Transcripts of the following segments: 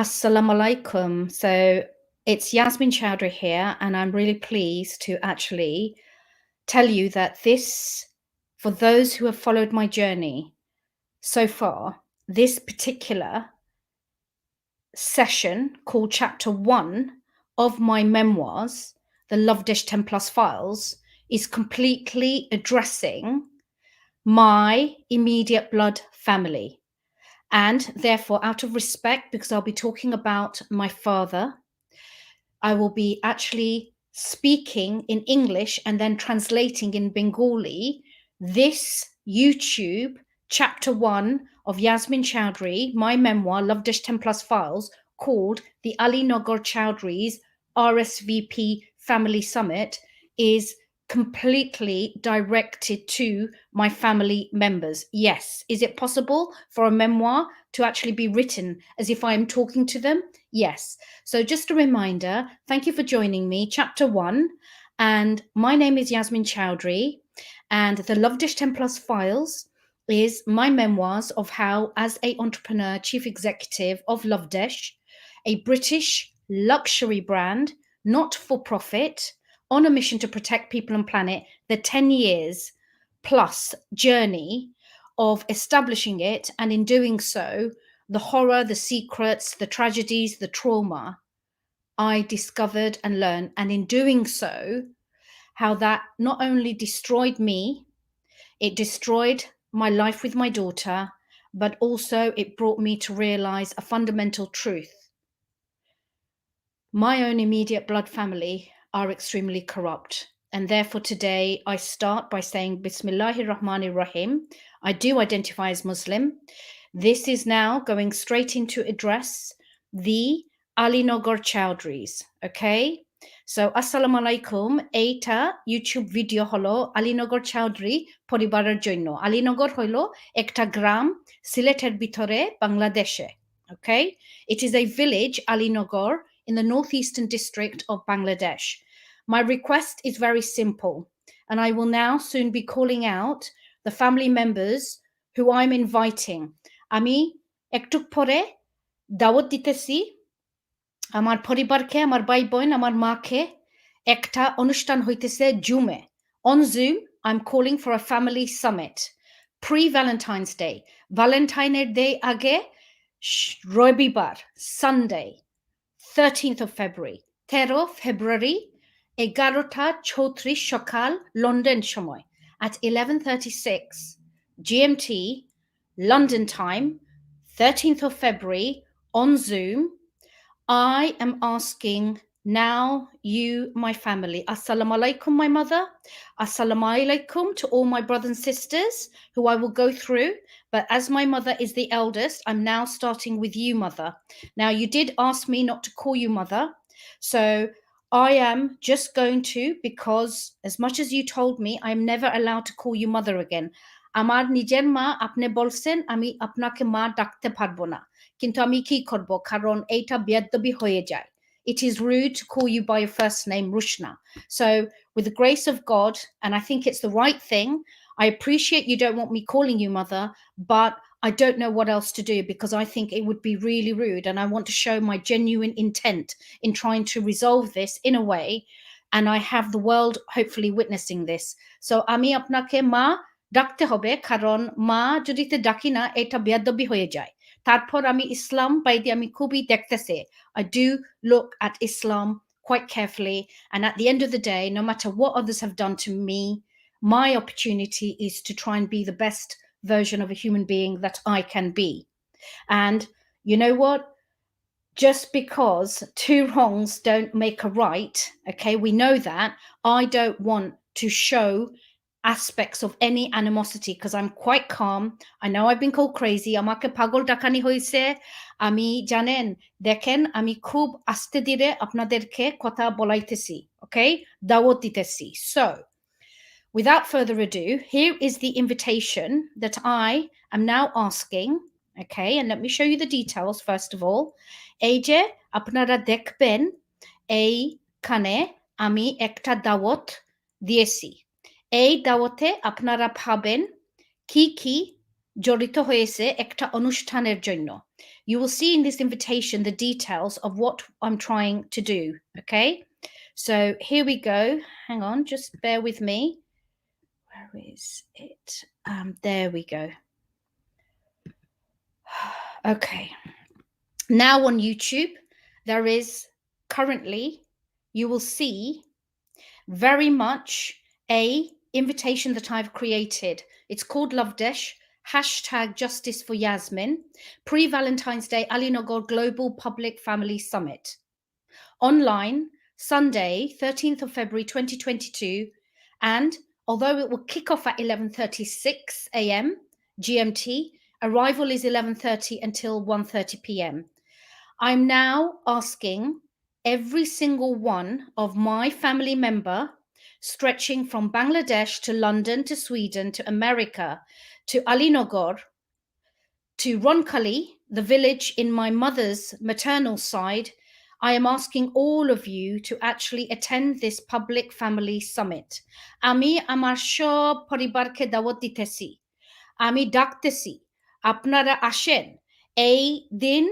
Assalamu alaikum. So it's Yasmin Choudhary here, and I'm really pleased to actually tell you that this, for those who have followed my journey so far, this particular session called Chapter 1 of my memoirs, the Lovedesh 10 Plus Files, is completely addressing my immediate blood family. And therefore, out of respect, because I'll be talking about my father, I will be actually speaking in English and then translating in Bengali this YouTube chapter 1 of Yasmin Choudhary, my memoir, Lovedesh 10 Plus Files, called the Nagor Choudhurys RSVP Family Summit, is completely directed to my family members. Yes. Is it possible for a memoir to actually be written as if I'm talking to them? Yes. So just a reminder, thank you for joining me, Chapter 1. And my name is Yasmin Choudhary, and the Lovedesh 10 Plus Files is my memoirs of how, as an entrepreneur, chief executive of Lovedesh, a British luxury brand, not for profit, on a mission to protect people and planet, the 10 years plus journey of establishing it, and in doing so, the horror, the secrets, the tragedies, the trauma I discovered and learned. And in doing so, how that not only destroyed me, it destroyed my life with my daughter, but also it brought me to realize a fundamental truth. My own immediate blood family are extremely corrupt. And therefore today I start by saying Bismillahir Rahmanir Rahim. I do identify as Muslim. This is now going straight into address the Nagor Choudhurys. Okay? So Assalamu alaikum. Eita YouTube video holo Nagor Choudhury poribarer jonno. Nagor holo ekta gram Sileter bitore Bangladeshe. Okay? It is a village, Nagor, in the northeastern district of Bangladesh. My request is very simple, and I will now soon be calling out the family members who I'm inviting. আমি একটু পরে দাওয়াত দিতেছি আমার পরিবারকে, আমার ভাই বোন, আমার মাকে। একটা অনুষ্ঠান হইতেছে জুমে। On Zoom, I'm calling for a family summit. Pre-Valentine's Day. Valentine's Day আগে রবিবার, Sunday, 13th of February, 13 February, 11:34 সকাল লন্ডন সময় at 11:36 GMT London time, 13th of February, on Zoom. I am asking now you, my family. Assalamu alaikum, my mother. Assalamu alaikum to all my brothers and sisters who I will go through. But as my mother is the eldest, I'm now starting with you, mother. Now, you did ask me not to call you mother. So I am just going to, because as much as you told me, I'm never allowed to call you mother again. আমার নিজের মা আপনি বলছেন আমি আপনাকে মা ডাকতে পারবো না, কিন্তু আমি কি করব, কারণ এইটা বেয়াদবি হয়ে যায়. It is rude to call you by your first name, Rushna. So with the grace of God, and I think it's the right thing, I appreciate you don't want me calling you mother, but I don't know what else to do, because I think it would be really rude, and I want to show my genuine intent in trying to resolve this in a way, and I have the world hopefully witnessing this. So আমি আপনাকে মা ডাকতে হবে, কারণ মা যদি ডাকি না এটা বেয়াদবি হয়ে যায়. তারপর আমি ইসলাম বাইদি আমি খুবই দেখতেছে. I do look at Islam quite carefully, and at the end of the day, no matter what others have done to me, my opportunity is to try and be the best version of a human being that I can be. And you know what? Just because two wrongs don't make a right, okay, we know that. I don't want to show aspects of any animosity, because I'm quite calm. I know I've been called crazy. আমাকে পাগল ডাকানি হয়েছে। আমি জানেন, দেখেন আমি খুব আস্তে ধীরে আপনাদেরকে কথা বলাইতেছি, okay? দাওয়াত দিতেছি. So, without further ado, here is the invitation that I am now asking, okay? And let me show you the details first of all. এই যে আপনারা দেখবেন এইখানে আমি একটা দাওয়াত দিয়েছি। এই দাওয়াতে আপনারা পাবেন কি কি জড়িত হয়েছে একটা অনুষ্ঠানের জন্য. You will see in this invitation the details of what I'm trying to do, okay? So here we go. Hang on, just bear with me. Where is it? There we go. Okay. Now on YouTube, there is currently, you will see very much a invitation that I've created. It's called Lovedesh, #Justice for Yasmin, pre-Valentine's Day Ali Nagor Global Public Family Summit. Online, Sunday, 13th of February 2022, and although it will kick off at 11:36 a.m. GMT, arrival is 11:30 until 1:30 p.m. I'm now asking every single one of my family member, stretching from Bangladesh to London to Sweden to America to Alinagar to Roncalli, the village in my mother's maternal side, I am asking all of you to actually attend this public family summit. Ami amar shob poribarke dawat ditesi. Ami ডাকতেছি আপনারা আসেন এই দিন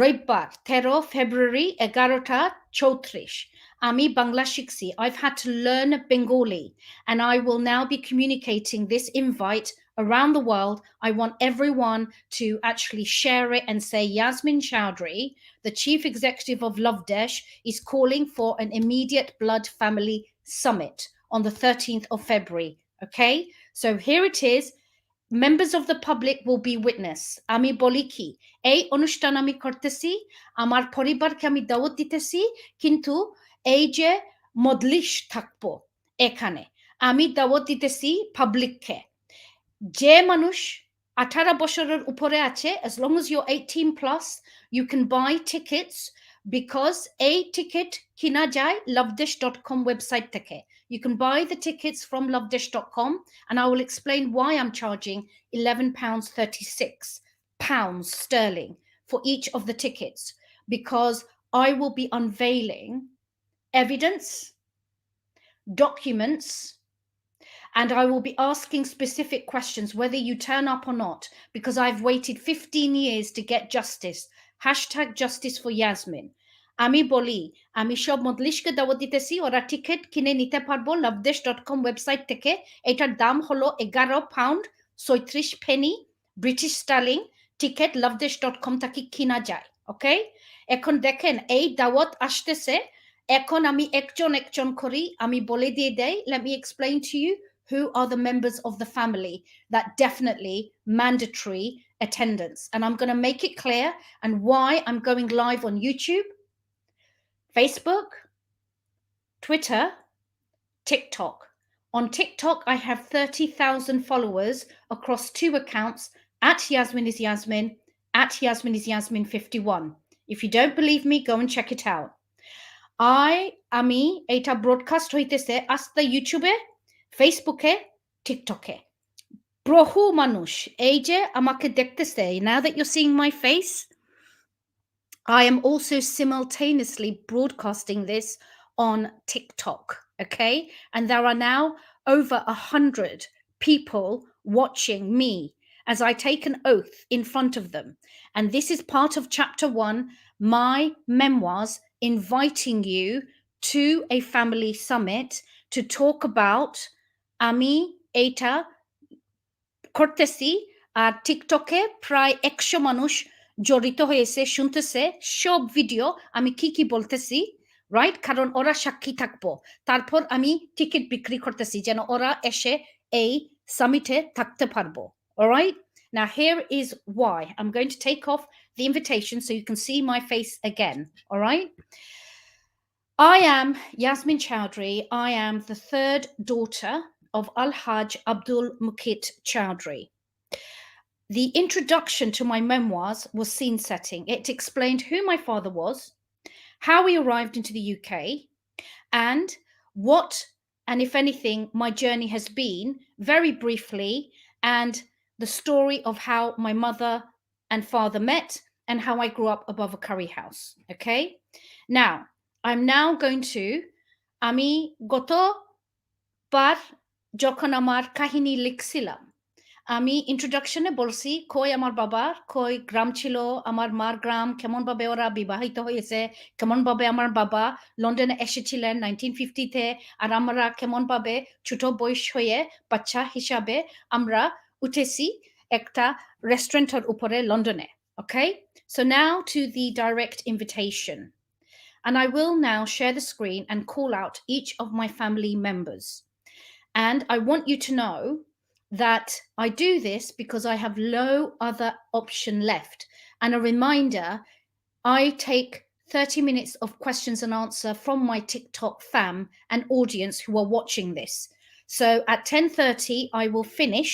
রবিবার 13 February 11:34 আমি বাংলা শিখছি. I've had to learn Bengali and I will now be communicating this invite around the world. I want everyone to actually share it and say Yasmin Choudhury, the chief executive of Lovedesh, is calling for an immediate blood family summit on the 13th of February. Okay, so here it is. Members of the public will be witness. আমি বলি কি এই অনুষ্ঠান আমি করতেছি আমার পরিবারকে আমি দাওয়াত দিতেছি কিন্তু এই যে মজলিস থাকবো এখানে আমি দাওয়াত দিতেছি পাবলিককে যে মানুষ 18 বছরের উপরে আছে as long as you're 18 plus you can buy tickets because a ticket কিনা যায় lovedesh.com website থেকে. You can buy the tickets from lovedesh.com and I will explain why I'm charging £11.36 sterling for each of the tickets because I will be unveiling evidence, documents, and I will be asking specific questions whether you turn up or not because I've waited 15 years to get justice. #Justice for Yasmin. আমি বলি আমি সব মজলিসকে দাওয়াত দিতেছি ওরা ticket কিনে নিতে পারবো lovedesh.com ওয়েবসাইট থেকে এটার দাম হলো £11.36 ব্রিটিশ স্টার্লিং টিকিট lovedesh.com থেকে কিনা যায় ওকে এখন দেখেন এই দাওয়াত আসতেছে এখন আমি একজন করি আমি বলে দিয়ে দেই let me explain to you who are the members of the family that definitely mandatory attendance and I'm going to make it clear and why I'm going live on YouTube, Facebook, Twitter, TikTok. On TikTok, I have 30,000 followers across 2 accounts at Yasmin is Yasmin, at Yasmin is Yasmin 51. If you don't believe me, go and check it out. আমি এটা broadcast হইতেছে আস্তে ইউটিউবে ফেসবুকে টিকটকে বহু মানুষ এই যে আমাকে দেখতেছে now that you're seeing my face I am also simultaneously broadcasting this on TikTok, okay? And there are now over 100 people watching me as I take an oath in front of them. And this is part of chapter 1, my memoirs, inviting you to a family summit to talk about Ami Eta করতেছি আর টিকটকে প্রায় 100 মানুষ জড়িত হয়েছে শুনতেছে সব video আমি কি বলতেছি রাইট কারণ ওরা সাক্ষী থাকবো তারপর আমি টিকিট বিক্রি করতেছি যেন ওরা এসে এই সামিটে থাকতে পারবো alright now here is why I'm going to take off the invitation so you can see my face again alright I am Yasmin Choudhury I am the third daughter of Al-Hajj Abdul Mukit Choudhury. The introduction to my memoirs was scene setting. It explained who my father was, how we arrived into the UK, and what, and if anything, my journey has been, very briefly, and the story of how my mother and father met and how I grew up above a curry house. Okay? Now, I'm now going to, আমি গতবার যখন আমার কাহিনী লিখছিলাম আমি ইন্ট্রোডাকশনে বলছি কই আমার বাবার, কই গ্রাম ছিল, আমার মার গ্রাম, কেমনভাবে ওরা বিবাহিত হয়েছে, কেমনভাবে আমার বাবা লন্ডনে এসেছিলেন 1950 তে, আর আমরা কেমনভাবে ছোট বয়স হয়ে বাচ্চা হিসাবে আমরা উঠেছি একটা রেস্টুরেন্টের উপরে লন্ডনে। Okay? So now to the direct invitation. And I will now share the screen and call out each of my family members. And I want you to know that I do this because I have no other option left. And a reminder, I take 30 minutes of questions and answer from my TikTok fam and audience who are watching this. So at 10:30, I will finish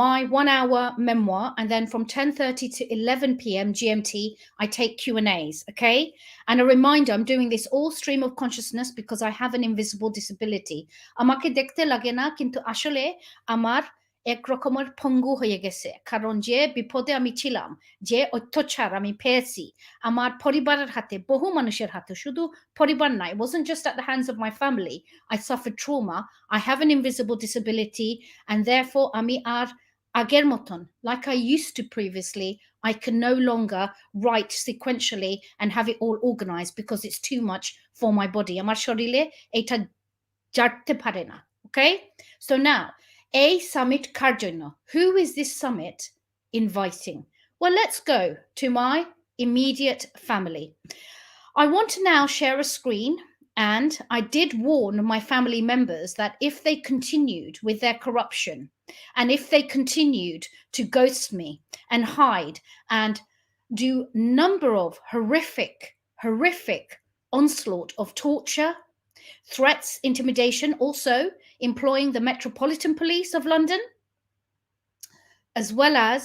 my 1 hour memoir, and then from 10:30 to 11 p.m. GMT, I take Q&As, okay? And a reminder, I'm doing this all stream of consciousness because I have an invisible disability. আমাকে দেখতে লাগে না, কিন্তু আসলে আমার এক রকমের পঙ্গু হয়ে গেছে, কারণ যে বিপদে আমি ছিলাম, যে অত্যাচার আমি পেয়েছি আমার পরিবারের হাতে, বহু মানুষের হাতে, শুধু পরিবার না, it wasn't just at the hands of my family. I suffered trauma. I have an invisible disability, and therefore আমি আর আগের মতন, like I used to previously, I can no longer write sequentially and have it all organized because it's too much for my body. আমার শরীরে এটা জারতে পারে না, okay? So now, a summit কার জন্য? Who is this summit inviting? Well, let's go to my immediate family. I want to now share a screen, and I did warn my family members that if they continued with their corruption, and if they continued to ghost me and hide and do number of horrific onslaught of torture, threats, intimidation, also employing the Metropolitan Police of London, as well as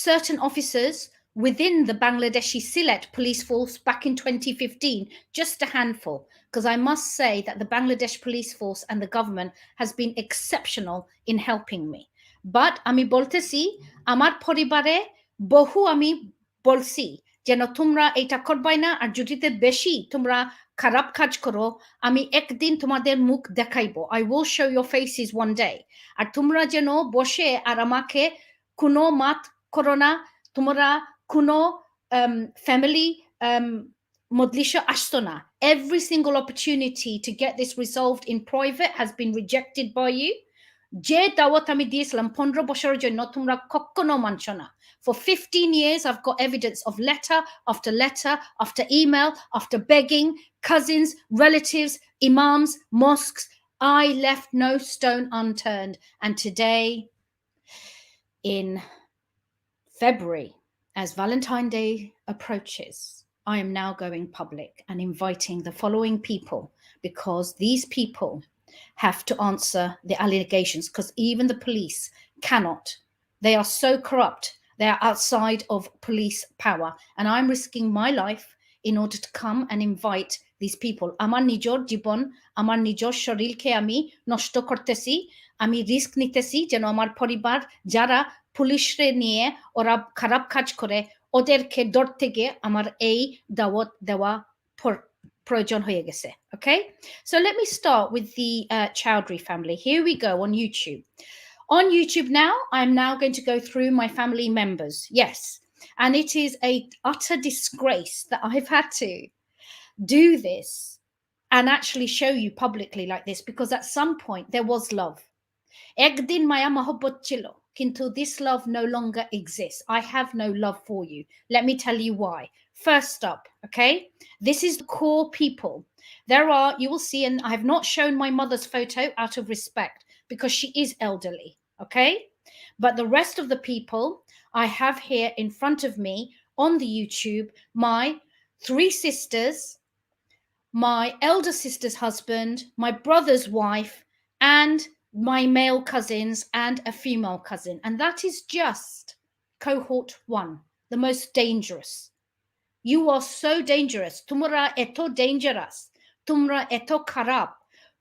certain officers within the Bangladeshi Sylhet police force back in 2015, just a handful, because I must say that the Bangladesh police force and the government has been exceptional in helping me. But আমি বলতেছি, আমার পরিবারে বহু আমি বলছি যেন তোমরা এটা করবাই না, আর যদিতে বেশি তোমরা খারাপ কাজ করো, আমি একদিন তোমাদের মুখ দেখাইবো। I will show your faces one day. আর তোমরা যেন বসে আর আমাকে কোনো মাত করো না, তোমরা কোনো family মজলিসে আসতো না. Every single opportunity to get this resolved in private has been rejected by you. যে দাওয়াত আমি দিয়েছিলাম 15 বছরের জন্য, তোমরা কখনো মানছো না. For 15 years, I've got evidence of letter after email, after begging, cousins, relatives, imams, mosques. I left no stone unturned. And today, in February, as Valentine's Day approaches, I am now going public and inviting the following people, because these people have to answer the allegations, because even the police cannot. They are so corrupt. They are outside of police power. And I'm risking my life in order to come and invite these people. আমার নিজের জীবন, আমার নিজের শরীরকে আমি নষ্ট করতেছি, আমি risk নিতেছি যেন আমার পরিবার যারা পুলিশরে নিয়ে ওরা খারাপ কাজ করে ওদেরকে ধরতে গিয়ে আমার এই দাওয়াত দেওয়া প্রয়োজন হয়ে গেছে. Okay? So let me start with the Choudhury family. Here we go on YouTube. On YouTube now, I'm now going to go through my family members. Yes. And it is a utter disgrace that I've had to do this and actually show you publicly like this, because at some point there was love. Ekdin maya mohabbat chilo, kintu this love no longer exists. I have no love for you. Let me tell you why. First up, okay, this is the core people. There are, you will see, and I have not shown my mother's photo out of respect because she is elderly, okay? But the rest of the people I have here in front of me on the YouTube, my 3 sisters, my elder sister's husband, my brother's wife, and my male cousins and a female cousin. And that is just cohort 1, the most dangerous. You are so dangerous. Tumra eto dangerous. Tumra eto kharab.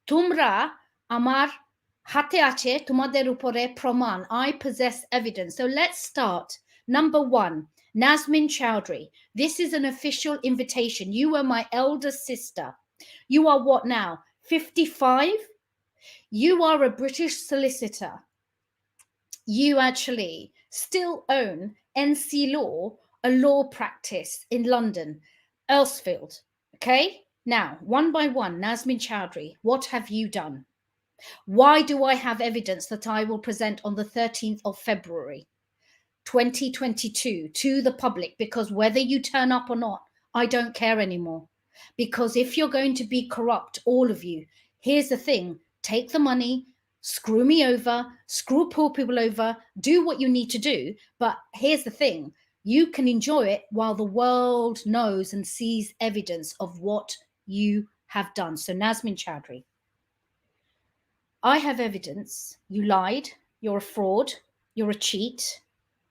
Tumra amar hate ache tumader upore praman. I possess evidence. So let's start. Number 1, Yasmin Choudhury. This is an official invitation. You were my elder sister. You are what now? 55? You are a British solicitor. you actually still own NC Law, a law practice in London, Earlsfield. Okay? Now, one by one, Yasmin Choudhury, what have you done? Why do I have evidence that I will present on the 13th of February, 2022 to the public? Because whether you turn up or not, I don't care anymore. Because if you're going to be corrupt, all of you, here's the thing, take the money, screw me over, screw poor people over, do what you need to do. But here's the thing, you can enjoy it while the world knows and sees evidence of what you have done. So Yasmin Choudhury, I have evidence you lied, you're a fraud, you're a cheat,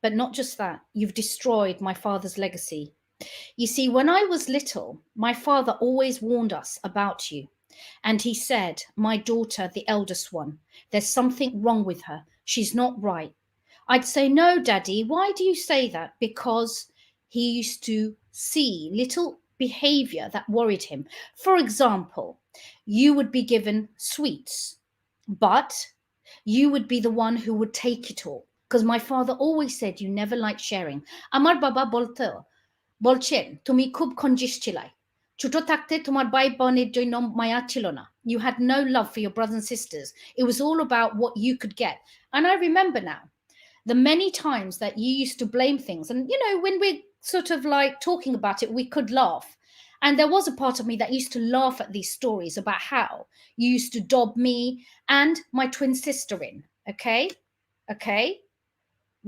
but not just that, you've destroyed my father's legacy. You see, when I was little, my father always warned us about you. And he said, my daughter, the eldest one, there's something wrong with her. She's not right. I'd say, no, Daddy, why do you say that? Because he used to see little behavior that worried him. For example, you would be given sweets, but you would be the one who would take it all. Because my father always said you never liked sharing. Amar baba বলছেন তুমি খুব কঞ্জুস ছিলাই ছোট থাকতে তোমার ভাই বোনের জন্য মায়া ছিল না you had no love for your brothers and sisters. It was all about what you could get. And I remember now the many times that you used to blame things, and you know, when we're sort of like talking about it, we could laugh. And there was a part of me that used to laugh at these stories about how you used to dob me and my twin sister in. Okay,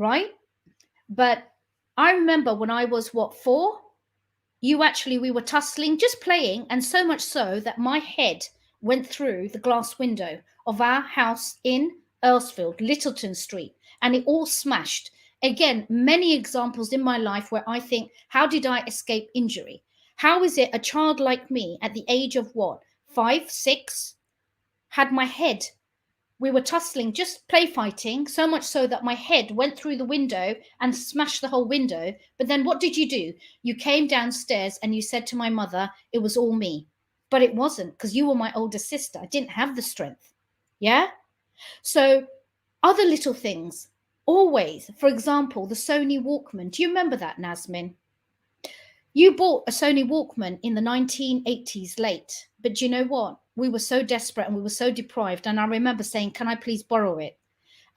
right? But I remember when I was, what, 4? We were tussling, just playing, and so much so that my head went through the glass window of our house in Earlsfield, Littleton Street, and it all smashed. Again, many examples in my life where I think, how did I escape injury? How is it a child like me at the age of what, 5, 6, had my head, we were tussling, just play fighting, so much so that my head went through the window and smashed the whole window. But then what did you do? You came downstairs and you said to my mother, it was all me. But it wasn't, because you were my older sister. I didn't have the strength. Yeah? So other little things, always. For example, the Sony Walkman. Do you remember that, Yasmin? You bought a Sony Walkman in the 1980s late, but do you know what? We were so desperate and we were so deprived. And I remember saying, can I please borrow it?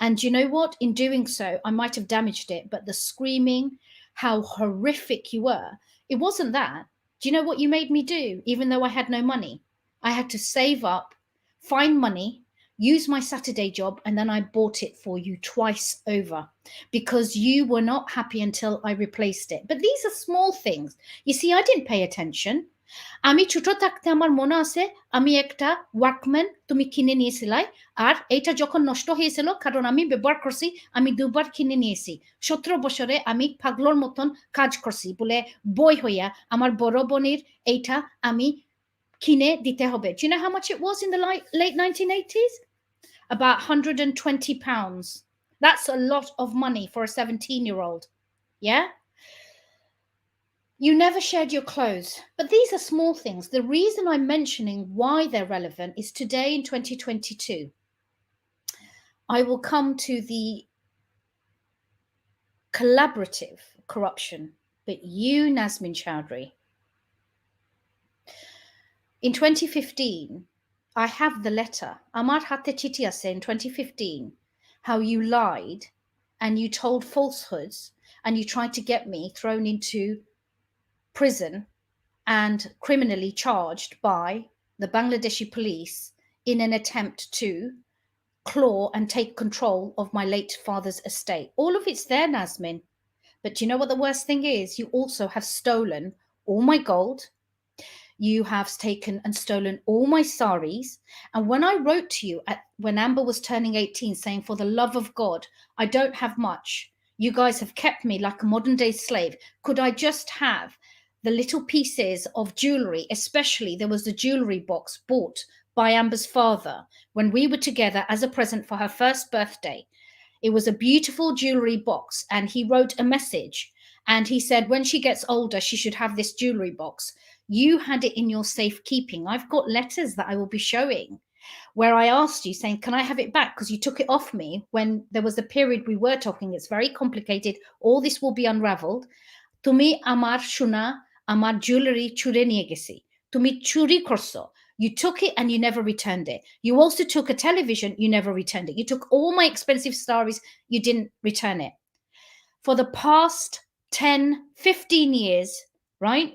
And do you know what? In doing so, I might have damaged it, but the screaming, how horrific you were, it wasn't that. Do you know what you made me do? Even though I had no money, I had to save up, find money, use my Saturday job, and then I bought it for you twice over because you were not happy until I replaced it. But these are small things. You see, I didn't pay attention. আমি ছোট থাকতে আমার মনে আছে আমি একটা workman তুমি কিনে নিয়েছিলাই আর এটা যখন নষ্ট হয়েছিল কারণ আমি ব্যবহার করছি আমি দুবার কিনে নিয়েছি 17 বছরে আমি পাগলোর মতন কাজ করছি বলে বই হইয়া আমার বড় বোনের এইটা আমি কিনে দিতে হবে. Do you know how much it was in the late 1980s? About £120. That's a lot of money for a 17-year-old. Yeah? You never shared your clothes. But these are small things. The reason I'm mentioning why they're relevant is today in 2022, I will come to the collaborative corruption. But you, Yasmin Choudhury, in 2015, I have the letter. Amar hatte chiti ase in 2015, how you lied and you told falsehoods and you tried to get me thrown into prison and criminally charged by the Bangladeshi police in an attempt to claw and take control of my late father's estate. All of it's there, Yasmin. But do you know what the worst thing is? You also have stolen all my gold. You have taken and stolen all my saris. And when I wrote to you when Amber was turning 18 saying, for the love of God, I don't have much. You guys have kept me like a modern day slave. Could I just have the little pieces of jewelry? Especially there was the jewelry box bought by Amber's father when we were together as a present for her first birthday. It was a beautiful jewelry box, and he wrote a message and he said when she gets older she should have this jewelry box. You had it in your safekeeping. I've got letters that I will be showing. where I asked you saying, can I have it back? Because you took it off me when there was a period we were talking. It's very complicated. All this will be unraveled. Tumi amar shuna, amar jewelry chure niye gesi. Tumi churi korso. You took it and you never returned it. You also took a television, you never returned it. You took all my expensive stories, you didn't return it. For the past 10, 15 years, right?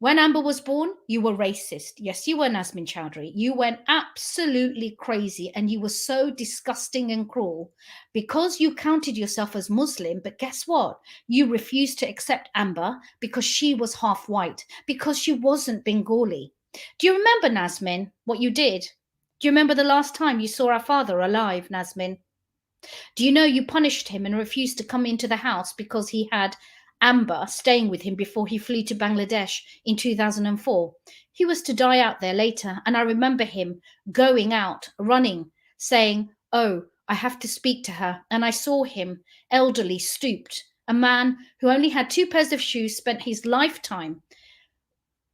When Amber was born, you were racist. Yes, you were, Yasmin Choudhury. You went absolutely crazy and you were so disgusting and cruel because you counted yourself as Muslim. But guess what? You refused to accept Amber because she was half white, because she wasn't Bengali. Do you remember, Yasmin, what you did? Do you remember the last time you saw our father alive, Yasmin? Do you know you punished him and refused to come into the house because he had Amber staying with him before he flew to Bangladesh in 2004? He was to die out there later, and I remember him going out, running, saying, "Oh, I have to speak to her." And I saw him, elderly, stooped, a man who only had 2 pairs of shoes, spent his lifetime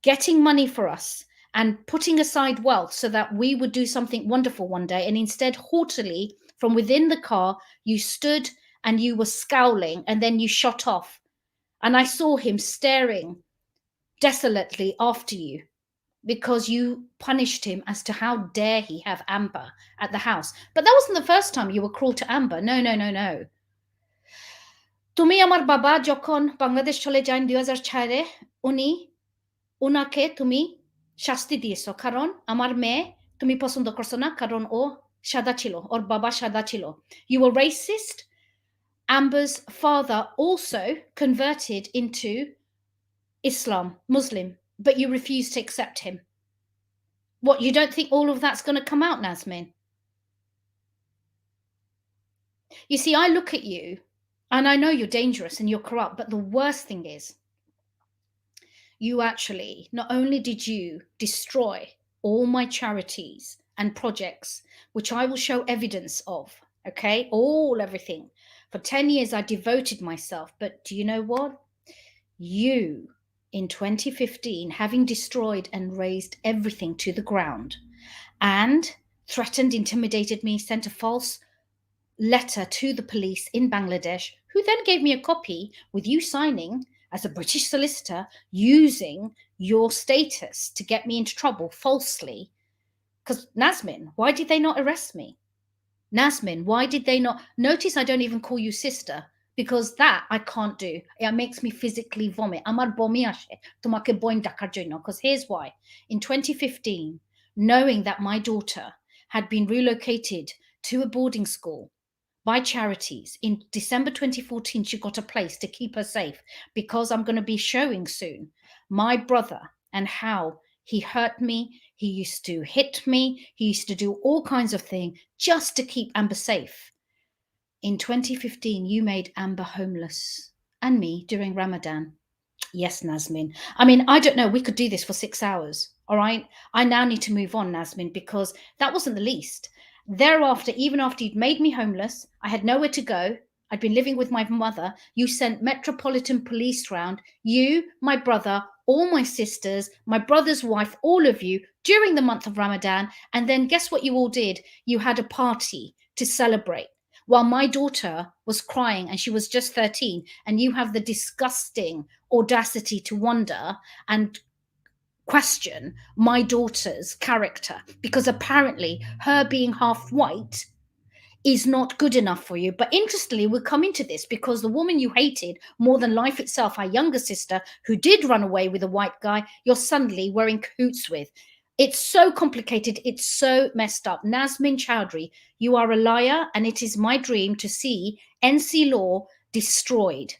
getting money for us and putting aside wealth so that we would do something wonderful one day. And instead, haughtily, from within the car, you stood and you were scowling and then you shot off. And I saw him staring desolately after you because you punished him as to how dare he have Amber at the house. But that wasn't the first time you were cruel to Amber. No, no, no, no. তুমি আমার বাবা যখন বাংলাদেশ চলে যান 2004 উনি উনাকে তুমি শাস্তি দিয়েছো কারণ আমার মেয়ে তুমি পছন্দ করছো না কারণ ও সাদা ছিল, ওর বাবা সাদা ছিল. You were racist. Amber's father also converted into Islam, Muslim, but you refused to accept him. What, you don't think all of that's going to come out, Yasmin? You see, I look at you and I know you're dangerous and you're corrupt, but the worst thing is you actually, not only did you destroy all my charities and projects, which I will show evidence of, okay, everything. For 10 years, I devoted myself. But do you know what? You, in 2015, having destroyed and razed everything to the ground and threatened, intimidated me, sent a false letter to the police in Bangladesh, who then gave me a copy with you signing as a British solicitor, using your status to get me into trouble falsely. Because Yasmin, why did they not arrest me? Yasmin, why did they not? Notice I don't even call you sister, because that I can't do. It makes me physically vomit. Amar bomi ashe tomake boin dakar jonno. Because here's why. In 2015, knowing that my daughter had been relocated to a boarding school by charities in December 2014, she got a place to keep her safe, because I'm going to be showing soon my brother and how he hurt me. He used to hit me. He used to do all kinds of things just to keep Amber safe. In 2015, you made Amber homeless and me during Ramadan. Yes, Yasmin. I mean, I don't know. We could do this for 6 hours. All right. I now need to move on, Yasmin, because that wasn't the least. Thereafter, even after you'd made me homeless, I had nowhere to go. I'd been living with my mother. You sent Metropolitan Police round. You, my brother, all my sisters, my brother's wife, all of you during the month of Ramadan. And then guess what you all did? You had a party to celebrate while my daughter was crying and she was just 13. And you have the disgusting audacity to wonder and question my daughter's character, because apparently her being half white is not good enough for you. But interestingly, we'll come into this because the woman you hated more than life itself, our younger sister, who did run away with a white guy, you're suddenly wearing cahoots with. It's so complicated. It's so messed up. Yasmin Choudhury, you are a liar, and it is my dream to see NC law destroyed.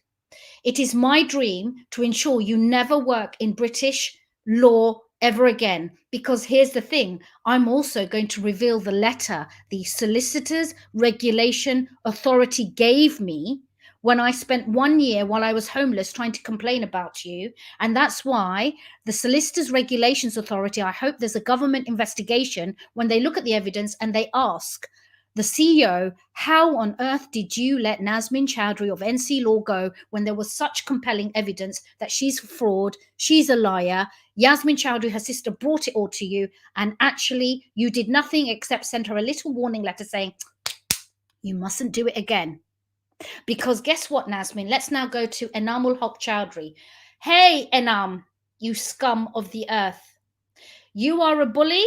It is my dream to ensure you never work in British law ever again, because here's the thing, I'm also going to reveal the letter the Solicitors Regulation Authority gave me when I spent 1 year while I was homeless trying to complain about you. And that's why the Solicitors Regulations Authority, I hope there's a government investigation when they look at the evidence and they ask the CEO, how on earth did you let Yasmin Choudhury of NC Law go when there was such compelling evidence that she's a fraud, she's a liar? Yasmin Choudhury, her sister, brought it all to you, and actually you did nothing except send her a little warning letter saying, you mustn't do it again. Because guess what, Yasmin? Let's now go to Enamul Haq Choudhury. Hey, Enam, you scum of the earth. You are a bully.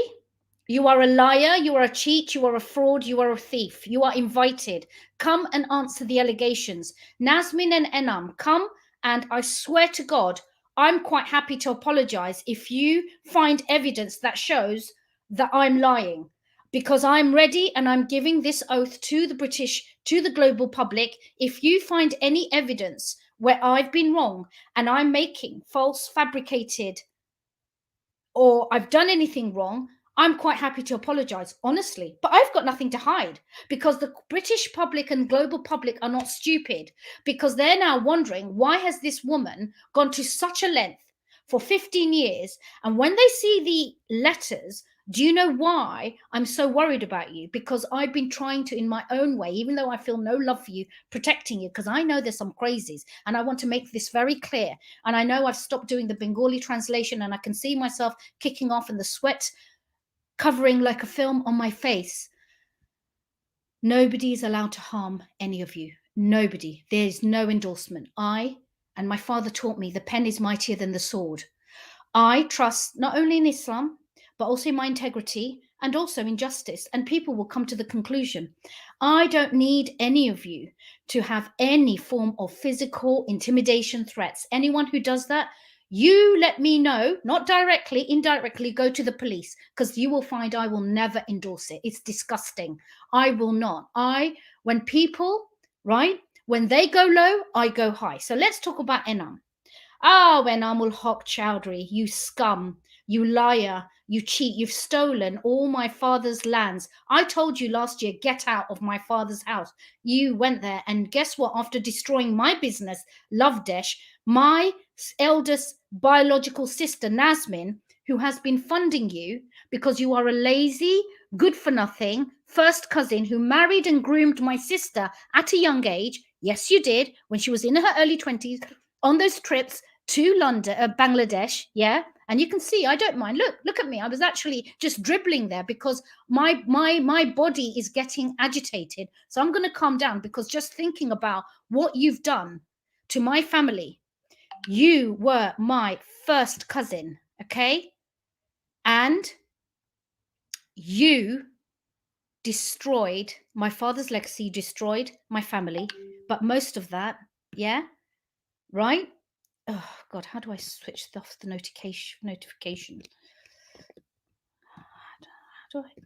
You are a liar, you are a cheat, you are a fraud, you are a thief. You are invited. Come and answer the allegations. Yasmin and Enam, come, and I swear to God, I'm quite happy to apologize if you find evidence that shows that I'm lying, because I'm ready and I'm giving this oath to the British, to the global public. If you find any evidence where I've been wrong and I'm making false, fabricated, or I've done anything wrong, I'm quite happy to apologize, honestly. But I've got nothing to hide, because the British public and global public are not stupid, because they're now wondering, why has this woman gone to such a length for 15 years? And when they see the letters, do you know why I'm so worried about you? Because I've been trying to, in my own way, even though I feel no love for you, protecting you, because I know there's some crazies. And I want to make this very clear. And I know I've stopped doing the Bengali translation, and I can see myself kicking off and the sweat covering like a film on my face. Nobody is allowed to harm any of you. Nobody. There's no endorsement. I and my father taught me the pen is mightier than the sword. I trust not only in Islam, but also in my integrity and also in justice. And people will come to the conclusion. I don't need any of you to have any form of physical intimidation, threats. Anyone who does that, you let me know, not directly, indirectly, go to the police, because you will find I will never endorse it. It's disgusting. I will not. When people, right, when they go low, I go high. So let's talk about Enam. Enamul Haq Choudhury, you scum, you liar, you cheat, you've stolen all my father's lands. I told you last year, get out of my father's house. You went there, and guess what? After destroying my business, Lovedesh, my eldest biological sister, Yasmin, who has been funding you because you are a lazy, good for nothing first cousin who married and groomed my sister at a young age. Yes, you did, when she was in her early 20s, on those trips to London, Bangladesh, yeah. And you can see I don't mind. Look at me. I was actually just dribbling there because my body is getting agitated. So I'm going to calm down, because just thinking about what you've done to my family. You were my first cousin, okay? And you destroyed my father's legacy, destroyed my family, but most of that, yeah, right? Oh God, how do I switch off the notification? How do I?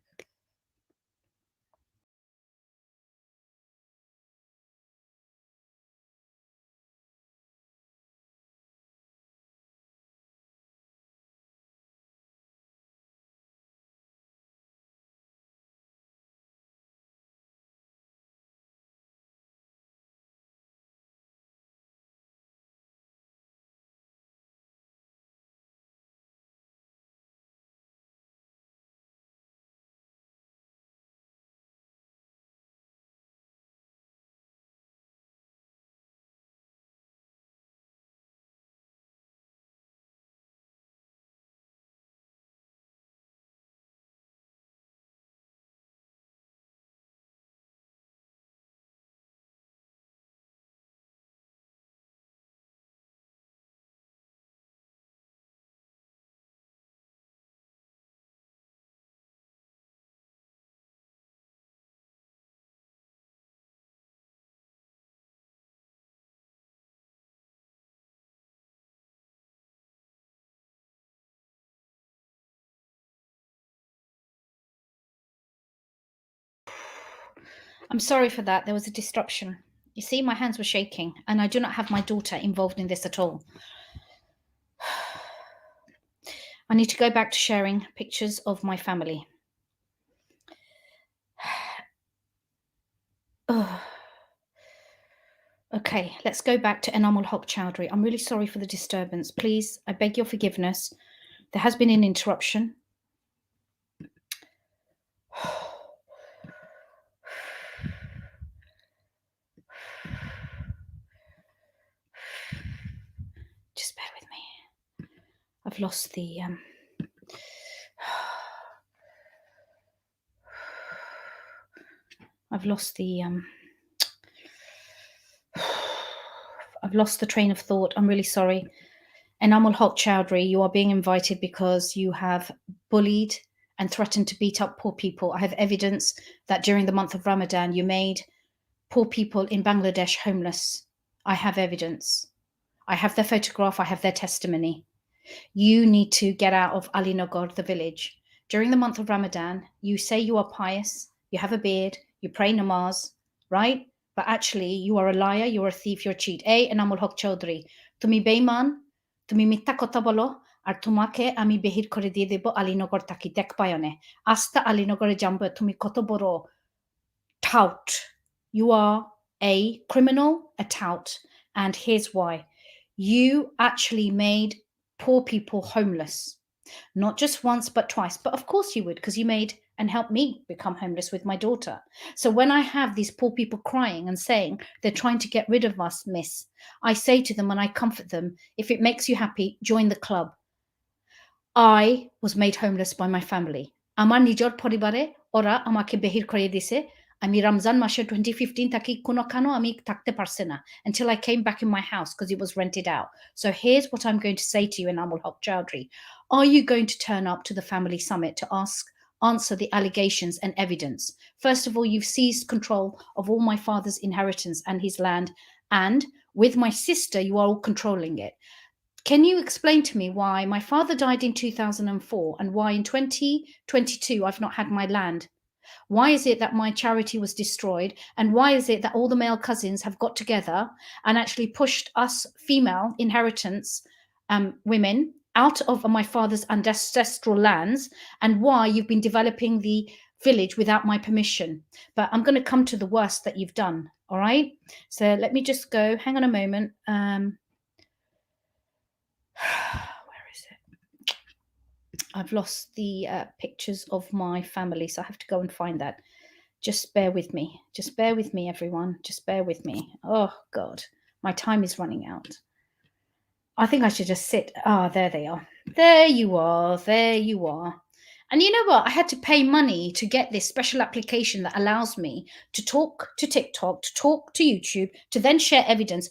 I'm sorry for that. There was a disruption. You see, my hands were shaking, and I do not have my daughter involved in this at all. I need to go back to sharing pictures of my family. Okay, let's go back to Enamul Haq Choudhury. I'm really sorry for the disturbance. Please, I beg your forgiveness. There has been an interruption. I've lost the I've lost the I've lost the train of thought. I'm really sorry. Enamul Haq Choudhury, you are being invited because you have bullied and threatened to beat up poor people. I have evidence that during the month of Ramadan, you made poor people in Bangladesh homeless. I have evidence. I have their photograph. I have their testimony. You need to get out of Ali Nagor, the village. During the month of Ramadan, you say you are pious, you have a beard, you pray namaz, right? But actually, you are a liar, you're a thief, you're a cheat. Enamul Haq Choudhury, তুমি বেঈমান, তুমি মিথ্যা কথা বলো, আর তোমাকে আমি বেহির করে দিয়ে দেব আলীনগর তাকি দেখ পায়নে। আস্তা আলীনগরে জানবে তুমি কত বড় tout. You are a criminal, a tout. And here's why. You actually made poor people homeless. Not just once, but twice. But of course you would, because you made and helped me become homeless with my daughter. So when I have these poor people crying and saying they're trying to get rid of us, miss, I say to them and I comfort them, if it makes you happy, join the club. I was made homeless by my family. আমার নিজের পরিবারে ওরা আমাকে বেহির করে দিছে। আমি রমজান মাসে 2015 থাকি কোনোখানো আমি থাকতে পারছে না until I came back in my house because it was rented out. So here's what I'm going to say to you, Enamul Haq Choudhury. Are you going to turn up to the family summit to answer the allegations and evidence? First of all, you've seized control of all my father's inheritance and his land, and with my sister, you are all controlling it. Can you explain to me why my father died in 2004 and why in 2022 I've not had my land? Why is it that my charity was destroyed? And why is it that all the male cousins have got together and actually pushed us female inheritance women out of my father's ancestral lands? And why you've been developing the village without my permission? But I'm going to come to the worst that you've done. All right. So let me just go. Hang on a moment. Where is it? I've lost the pictures of my family, so I have to go and find that. Just bear with me. Just bear with me, everyone. Just bear with me. Oh, God. My time is running out. I think I should just sit. Ah, there they are. There you are. There you are. And you know what? I had to pay money to get this special application that allows me to talk to TikTok, to talk to YouTube, to then share evidence.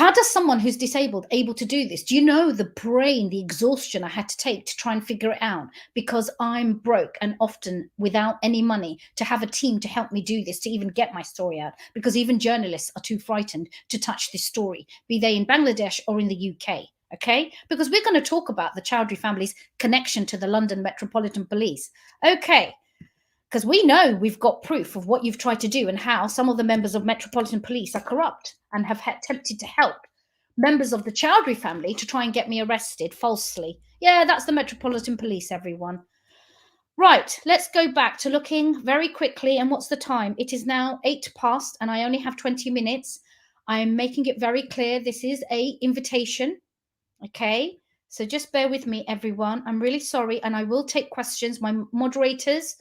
How does someone who's disabled able to do this? Do you know the brain, the exhaustion I had to take to try and figure it out? Because I'm broke and often without any money to have a team to help me do this, to even get my story out. Because even journalists are too frightened to touch this story, be they in Bangladesh or in the UK. Okay? Because we're going to talk about the Choudhury family's connection to the London Metropolitan Police. Okay. Because we know we've got proof of what you've tried to do and how some of the members of Metropolitan Police are corrupt and have attempted to help members of the Choudhury family to try and get me arrested falsely. Yeah, that's the Metropolitan Police, everyone. Right, let's go back to looking very quickly. And what's the time? It is now 8 past and I only have 20 minutes. I'm making it very clear this is a invitation. Okay, so just bear with me, everyone. I'm really sorry and I will take questions. My moderators,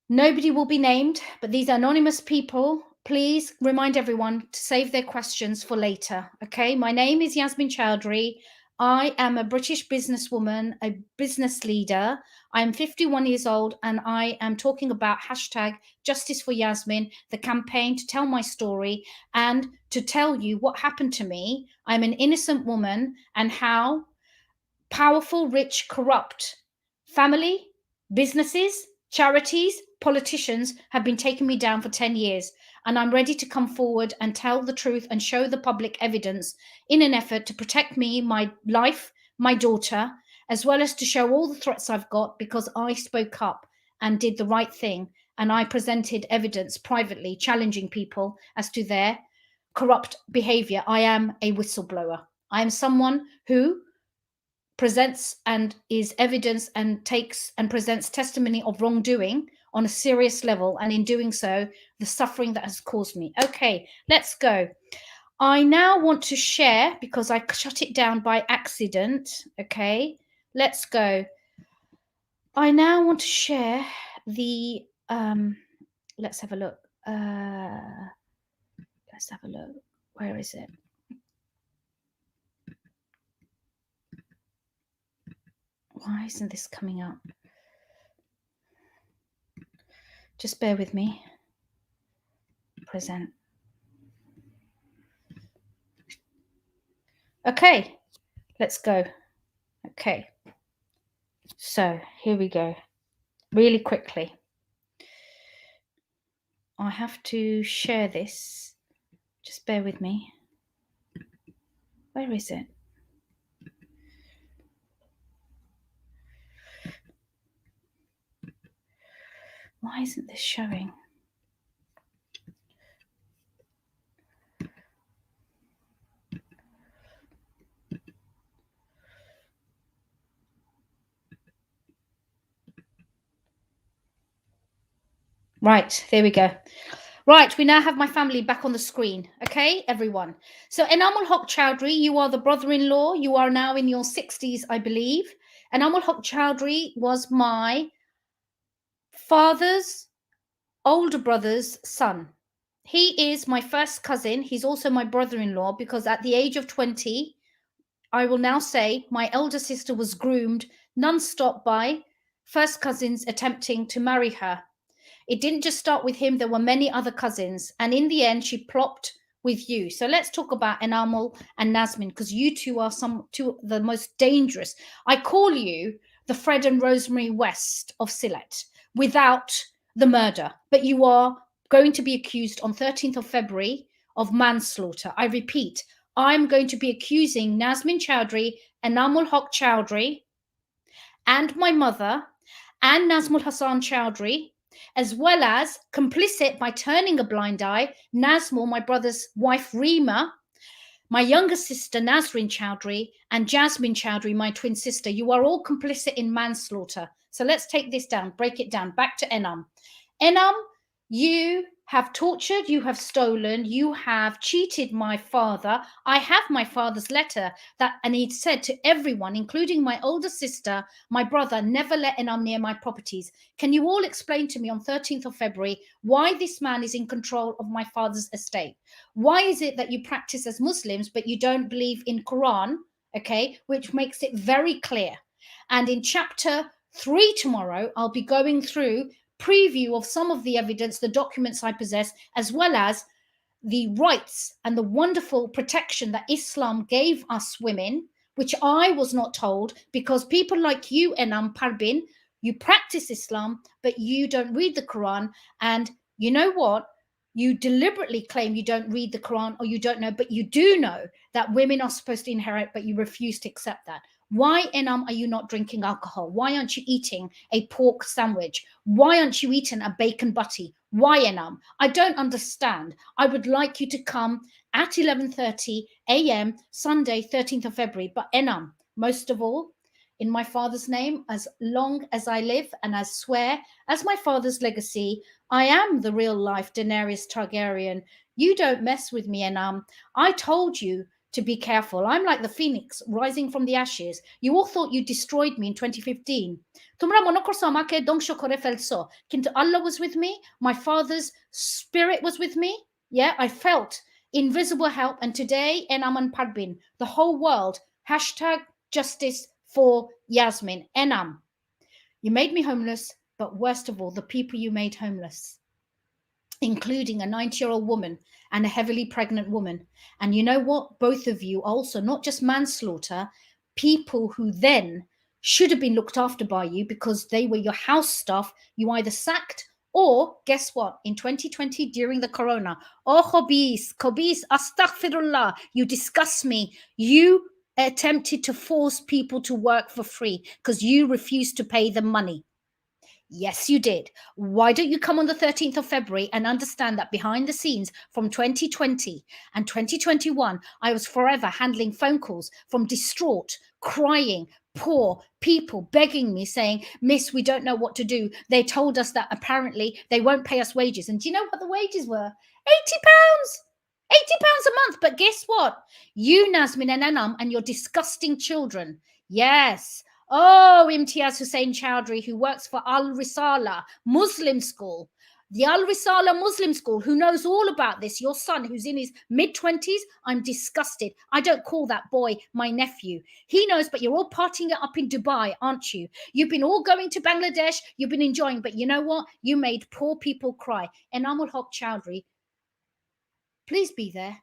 nobody will be named, but these anonymous people, please remind everyone to save their questions for later. Okay, my name is Yasmin Choudhury. I am a British businesswoman, a business leader. I am 51 years old and I am talking about hashtag Justice for Yasmin, the campaign to tell my story and to tell you what happened to me. I'm an innocent woman and how powerful, rich, corrupt family, businesses, charities, politicians have been taking me down for 10 years. And I'm ready to come forward and tell the truth and show the public evidence in an effort to protect me, my life, my daughter, as well as to show all the threats I've got because I spoke up and did the right thing. And I presented evidence privately challenging people as to their corrupt behavior. I am a whistleblower. I am someone who presents and is evidence and takes and presents testimony of wrongdoing on a serious level, and in doing so, the suffering that has caused me. Okay, let's go. I now want to share, because I shut it down by accident. Okay, let's go. I now want to share the, let's have a look. Let's have a look. Where is it? Why isn't this coming up? Just bear with me. Present. Okay, let's go. Okay, so here we go. Really quickly. I have to share this. Just bear with me. Where is it? Why isn't this showing? Right, there we go. Right, we now have my family back on the screen. Okay, everyone. So Enamul Haq Choudhury, you are the brother-in-law. You are now in your 60s, I believe. Enamul Haq Choudhury was my father's older brother's son. He is my first cousin. He's also my brother-in-law because at the age of 20, I will now say my elder sister was groomed non-stop by first cousins attempting to marry her. It didn't just start with him, there were many other cousins. And in the end, she plopped with you. So let's talk about Enamul and Yasmin, because you two are two of the most dangerous. I call you the Fred and Rosemary West of Sylhet without the murder. But you are going to be accused on 13th of February of manslaughter. I repeat, I'm going to be accusing Yasmin Choudhury, Enamul Haq Choudhury, and my mother, and Nazmul Hassan Choudhury, as well as complicit by turning a blind eye, Nazmul, my brother's wife Reema, my younger sister Nasrin Choudhury, and Yasmin Choudhury, my twin sister. You are all complicit in manslaughter. So let's take this down, break it down. Back to Enam. Enam, you have tortured, you have stolen, you have cheated my father. I have my father's letter and he said to everyone, including my older sister, my brother, never let Enam near my properties. Can you all explain to me on 13th of February why this man is in control of my father's estate? Why is it that you practice as Muslims, but you don't believe in Quran, okay, which makes it very clear. And in chapter 3 tomorrow, I'll be going through preview of some of the evidence, the documents I possess, as well as the rights and the wonderful protection that Islam gave us women, which I was not told, because people like you, Enam Parbin, you practice Islam, but you don't read the Quran. And you know what? You deliberately claim you don't read the Quran or you don't know, but you do know that women are supposed to inherit, but you refuse to accept that. Why, Enam, are you not drinking alcohol? Why aren't you eating a pork sandwich? Why aren't you eating a bacon butty? Why, Enam? I don't understand. I would like you to come at 11:30 a.m. Sunday, 13th of February. But Enam, most of all, in my father's name, as long as I live and I swear, as my father's legacy, I am the real life Daenerys Targaryen. You don't mess with me, Enam. I told you to be careful. I'm like the phoenix rising from the ashes. You all thought you destroyed me in 2015. Allah was with me. My father's spirit was with me. Yeah, I felt invisible help. And today, Enam Parbin, the whole world, hashtag justice for Yasmin. Enam, you made me homeless, but worst of all, the people you made homeless, including a 90-year-old woman and a heavily pregnant woman. And you know what? Both of you also, not just manslaughter, people who then should have been looked after by you because they were your house staff, you either sacked or, guess what? In 2020, during the corona, oh, Khabis, astaghfirullah, you disgust me. You attempted to force people to work for free because you refused to pay them money. Yes, you did. Why don't you come on the 13th of February and understand that behind the scenes from 2020 and 2021, I was forever handling phone calls from distraught, crying, poor people begging me saying, Miss, we don't know what to do. They told us that apparently they won't pay us wages. And do you know what the wages were? £80. £80 a month. But guess what? You, Yasmin and Enam, and your disgusting children. Yes. Oh, Imtiaz Hussain Choudhury, who works for Al Risala Muslim School. The Al Risala Muslim school, who knows all about this, your son who's in his mid-20s, I'm disgusted. I don't call that boy my nephew. He knows, but you're all partying it up in Dubai, aren't you? You've been all going to Bangladesh, you've been enjoying, but you know what? You made poor people cry. And Nagor Choudhurys, please be there,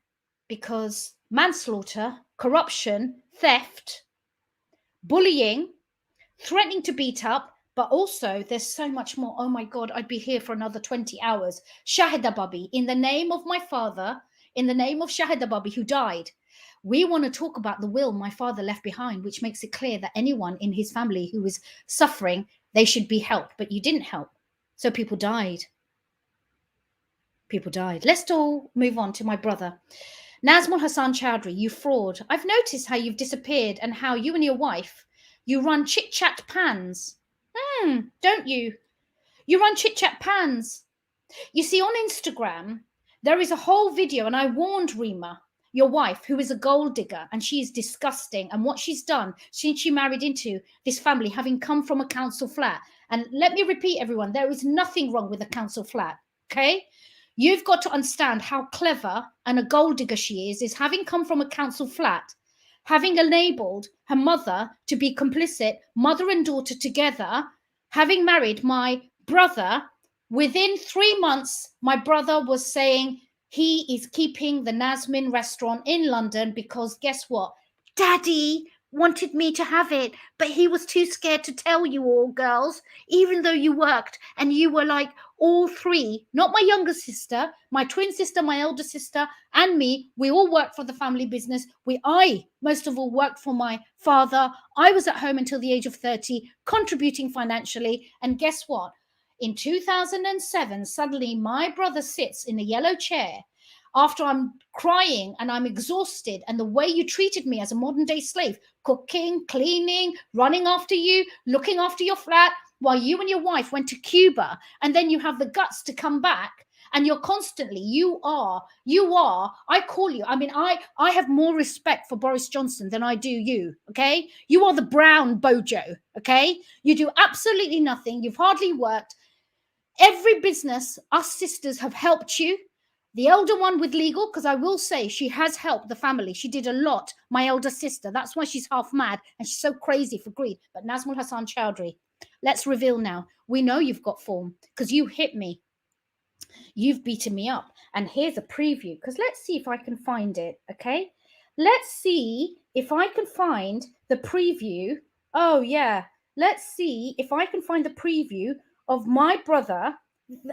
because manslaughter, corruption, theft, bullying, threatening to beat up, but also there's so much more. Oh my God, I'd be here for another 20 hours. Shahida Babi, in the name of my father, in the name of Shahida Babi, who died, we want to talk about the will my father left behind, which makes it clear that anyone in his family who is suffering, they should be helped, but you didn't help. So people died. People died. Let's all move on to my brother. Nazmul Hassan Choudhury, you fraud. I've noticed how you've disappeared and how you and your wife, you run chit-chat pans. Don't you? You run chit-chat pans. You see, on Instagram, there is a whole video, and I warned Rima, your wife, who is a gold digger, and she is disgusting. And what she's done since she married into this family, having come from a council flat. And let me repeat, everyone, there is nothing wrong with a council flat, okay? You've got to understand how clever and a gold digger she is having come from a council flat, having enabled her mother to be complicit, mother and daughter together, having married my brother. Within 3 months, my brother was saying he is keeping the Yasmin restaurant in London because guess what? Daddy wanted me to have it, but he was too scared to tell you all, girls, even though you worked and you were like all three, not my younger sister, my twin sister, my elder sister, and me. We all worked for the family business. I most of all worked for my father. I was at home until the age of 30, contributing financially. And guess what? In 2007, suddenly my brother sits in a yellow chair after I'm crying and I'm exhausted, and the way you treated me as a modern day slave, cooking, cleaning, running after you, looking after your flat, while you and your wife went to Cuba, and then you have the guts to come back, and you're constantly, I call you, I mean, I have more respect for Boris Johnson than I do you, okay? You are the brown bojo, okay? You do absolutely nothing. You've hardly worked. Every business, us sisters have helped you. The elder one with legal, because I will say she has helped the family. She did a lot, my elder sister. That's why she's half mad and she's so crazy for greed. But Nazmul Hassan Choudhury, let's reveal now. We know you've got form because you hit me. You've beaten me up. And here's a preview, because let's see if I can find it, okay? Let's see if I can find the preview. Oh, yeah. Let's see if I can find the preview of my brother.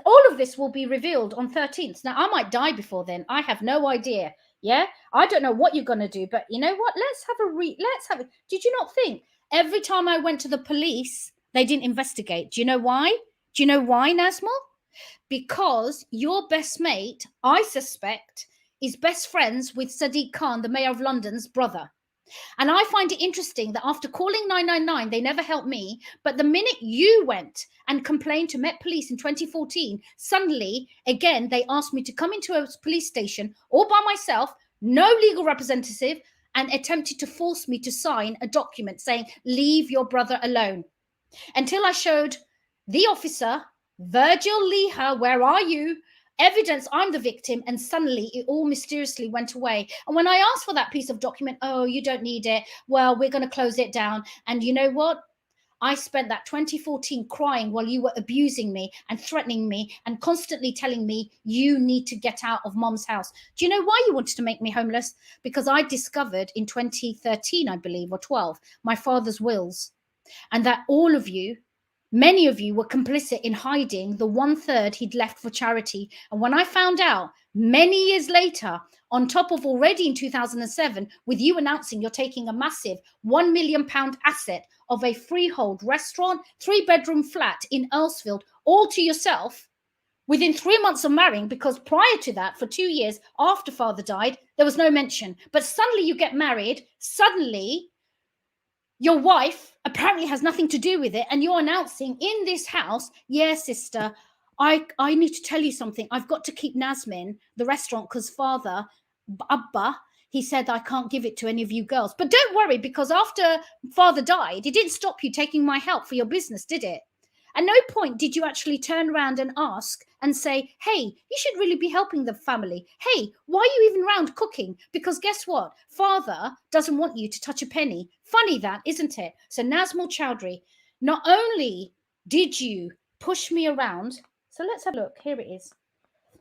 All of this will be revealed on 13th. Now, I might die before then. I have no idea. Yeah, I don't know what you're going to do, but you know what? Did you not think every time I went to the police, they didn't investigate? Do you know why? Do you know why, Nazmul? Because your best mate, I suspect, is best friends with Sadiq Khan, the mayor of London's brother. And I find it interesting that after calling 999, they never helped me. But the minute you went and complained to Met Police in 2014, suddenly, again, they asked me to come into a police station all by myself, no legal representative, and attempted to force me to sign a document saying, leave your brother alone. Until I showed the officer, Virgil Leha, where are you? Evidence I'm the victim, and suddenly it all mysteriously went away. And when I asked for that piece of document, oh, you don't need it. Well, we're going to close it down. And you know what? I spent that 2014 crying while you were abusing me and threatening me and constantly telling me you need to get out of mom's house. Do you know why you wanted to make me homeless? Because I discovered in 2013, I believe, or 12, my father's wills, and that all of you, many of you, were complicit in hiding the 1/3 he'd left for charity. And when I found out many years later, on top of already in 2007, with you announcing you're taking a massive £1 million asset of a freehold restaurant, 3-bedroom flat in Earlsfield, all to yourself, within 3 months of marrying, because prior to that, for 2 years after father died, there was no mention. But suddenly you get married, suddenly your wife apparently has nothing to do with it, and you're announcing in this house, yeah, sister, I need to tell you something. I've got to keep Yasmin, the restaurant, because father, Abba, he said I can't give it to any of you girls. But don't worry, because after father died, it didn't stop you taking my help for your business, did it? At no point did you actually turn around and ask and say, hey, you should really be helping the family. Hey, why are you even around cooking? Because guess what? Father doesn't want you to touch a penny. Funny that, isn't it? So Nagor Choudhurys, not only did you push me around, so let's have a look. Here it is.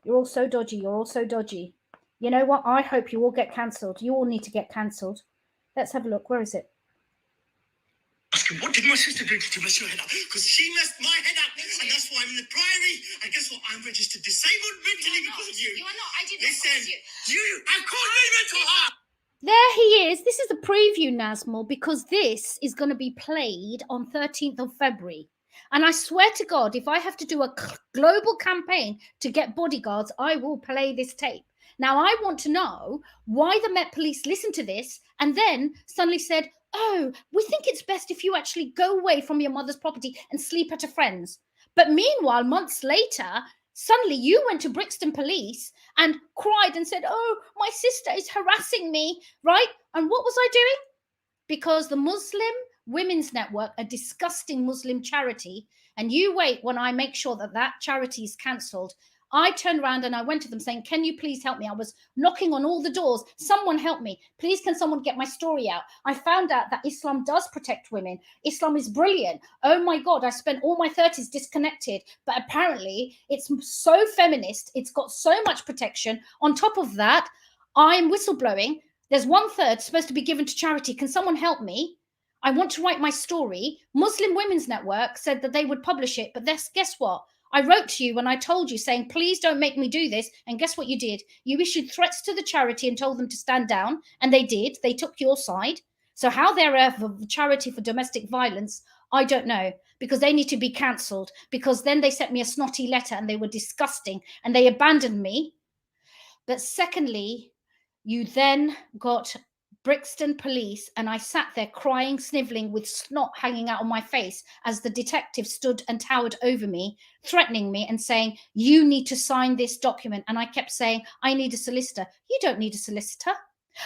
You're all so dodgy. You're all so dodgy. You know what? I hope you all get cancelled. You all need to get cancelled. Let's have a look. Where is it? Asking, what did my sister do to mess your head up? Because she messed my head up, and that's why I'm in the Priory. And guess what? I'm registered disabled mentally because of you. You are not. I did not Listen, cause you. you have caused me mental harm. There he is. This is the preview, Nagor, because this is going to be played on 13th of February. And I swear to God, if I have to do a global campaign to get bodyguards, I will play this tape. Now, I want to know why the Met Police listened to this and then suddenly said, oh, we think it's best if you actually go away from your mother's property and sleep at a friend's. But meanwhile, months later, suddenly you went to Brixton Police and cried and said, oh, my sister is harassing me, right? And what was I doing? Because the Muslim Women's Network, a disgusting Muslim charity, and you wait when I make sure that that charity is cancelled. I turned around and I went to them saying, can you please help me? I was knocking on all the doors. Someone help me. Please, can someone get my story out? I found out that Islam does protect women. Islam is brilliant. Oh my God, I spent all my 30s disconnected. But apparently it's so feminist. It's got so much protection. On top of that, I'm whistleblowing. There's 1/3 supposed to be given to charity. Can someone help me? I want to write my story. Muslim Women's Network said that they would publish it. But guess what? I wrote to you when I told you saying, please don't make me do this. And guess what you did? You issued threats to the charity and told them to stand down. And they did. They took your side. So how they're a charity for domestic violence, I don't know, because they need to be cancelled. Because then they sent me a snotty letter and they were disgusting and they abandoned me. But secondly, you then got Brixton Police, and I sat there crying, snivelling with snot hanging out on my face as the detective stood and towered over me, threatening me and saying, you need to sign this document. And I kept saying, I need a solicitor. You don't need a solicitor.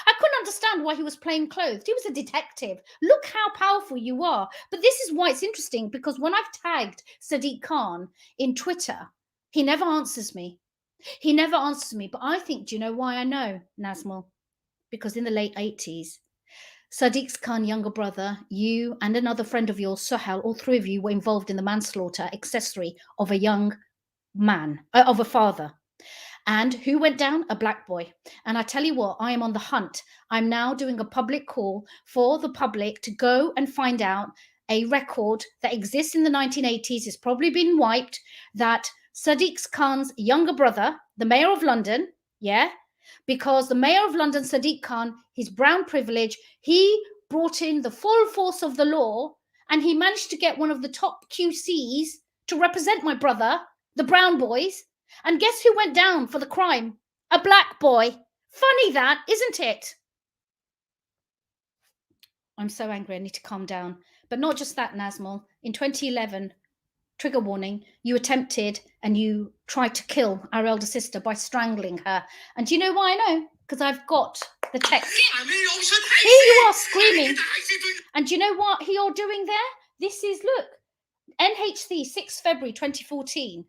I couldn't understand why he was plain clothed. He was a detective. Look how powerful you are. But this is why it's interesting, because when I've tagged Sadiq Khan in Twitter, he never answers me. He never answers me. But I think, do you know why I know, Nagor? Because in the late 80s, Sadiq Khan's younger brother, you and another friend of yours, Suhail, all three of you were involved in the manslaughter accessory of a young man, of a father. And who went down? A black boy. And I tell you what, I am on the hunt. I'm now doing a public call for the public to go and find out a record that exists in the 1980s. It's probably been wiped, that Sadiq Khan's younger brother, the mayor of London, because the mayor of London, Sadiq Khan, his brown privilege, he brought in the full force of the law and he managed to get one of the top QCs to represent my brother, the brown boys. And guess who went down for the crime? A black boy. Funny that, isn't it? I'm so angry, I need to calm down. But not just that, Nagor. In 2011, trigger warning, you attempted and you tried to kill our elder sister by strangling her. And do you know why I know? Because I've got the text. Here you are screaming. And do you know what you're doing there? This is, look, NHC 6 February 2014,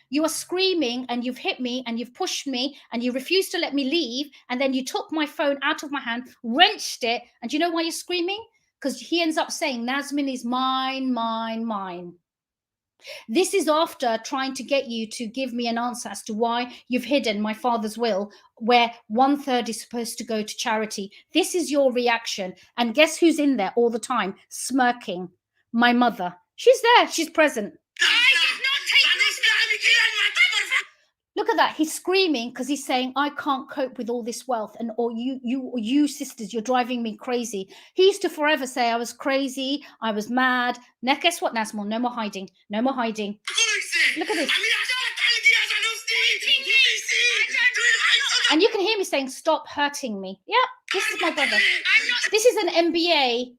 you are screaming and you've hit me and you've pushed me and you refused to let me leave, and then you took my phone out of my hand, wrenched it, and do you know why you're screaming? Because he ends up saying Yasmin is mine, mine, mine. This is after trying to get you to give me an answer as to why you've hidden my father's will, where 1/3 is supposed to go to charity. This is your reaction. And guess who's in there all the time, smirking? My mother. She's there. She's present. Look at that. He's screaming because he's saying, I can't cope with all this wealth. And or you sisters, you're driving me crazy. He used to forever say I was crazy. I was mad. Now, guess what, Nagor? No more hiding. No more hiding. Look at this. And you can hear me saying, stop hurting me. Yeah, this is my brother. This is an MBA.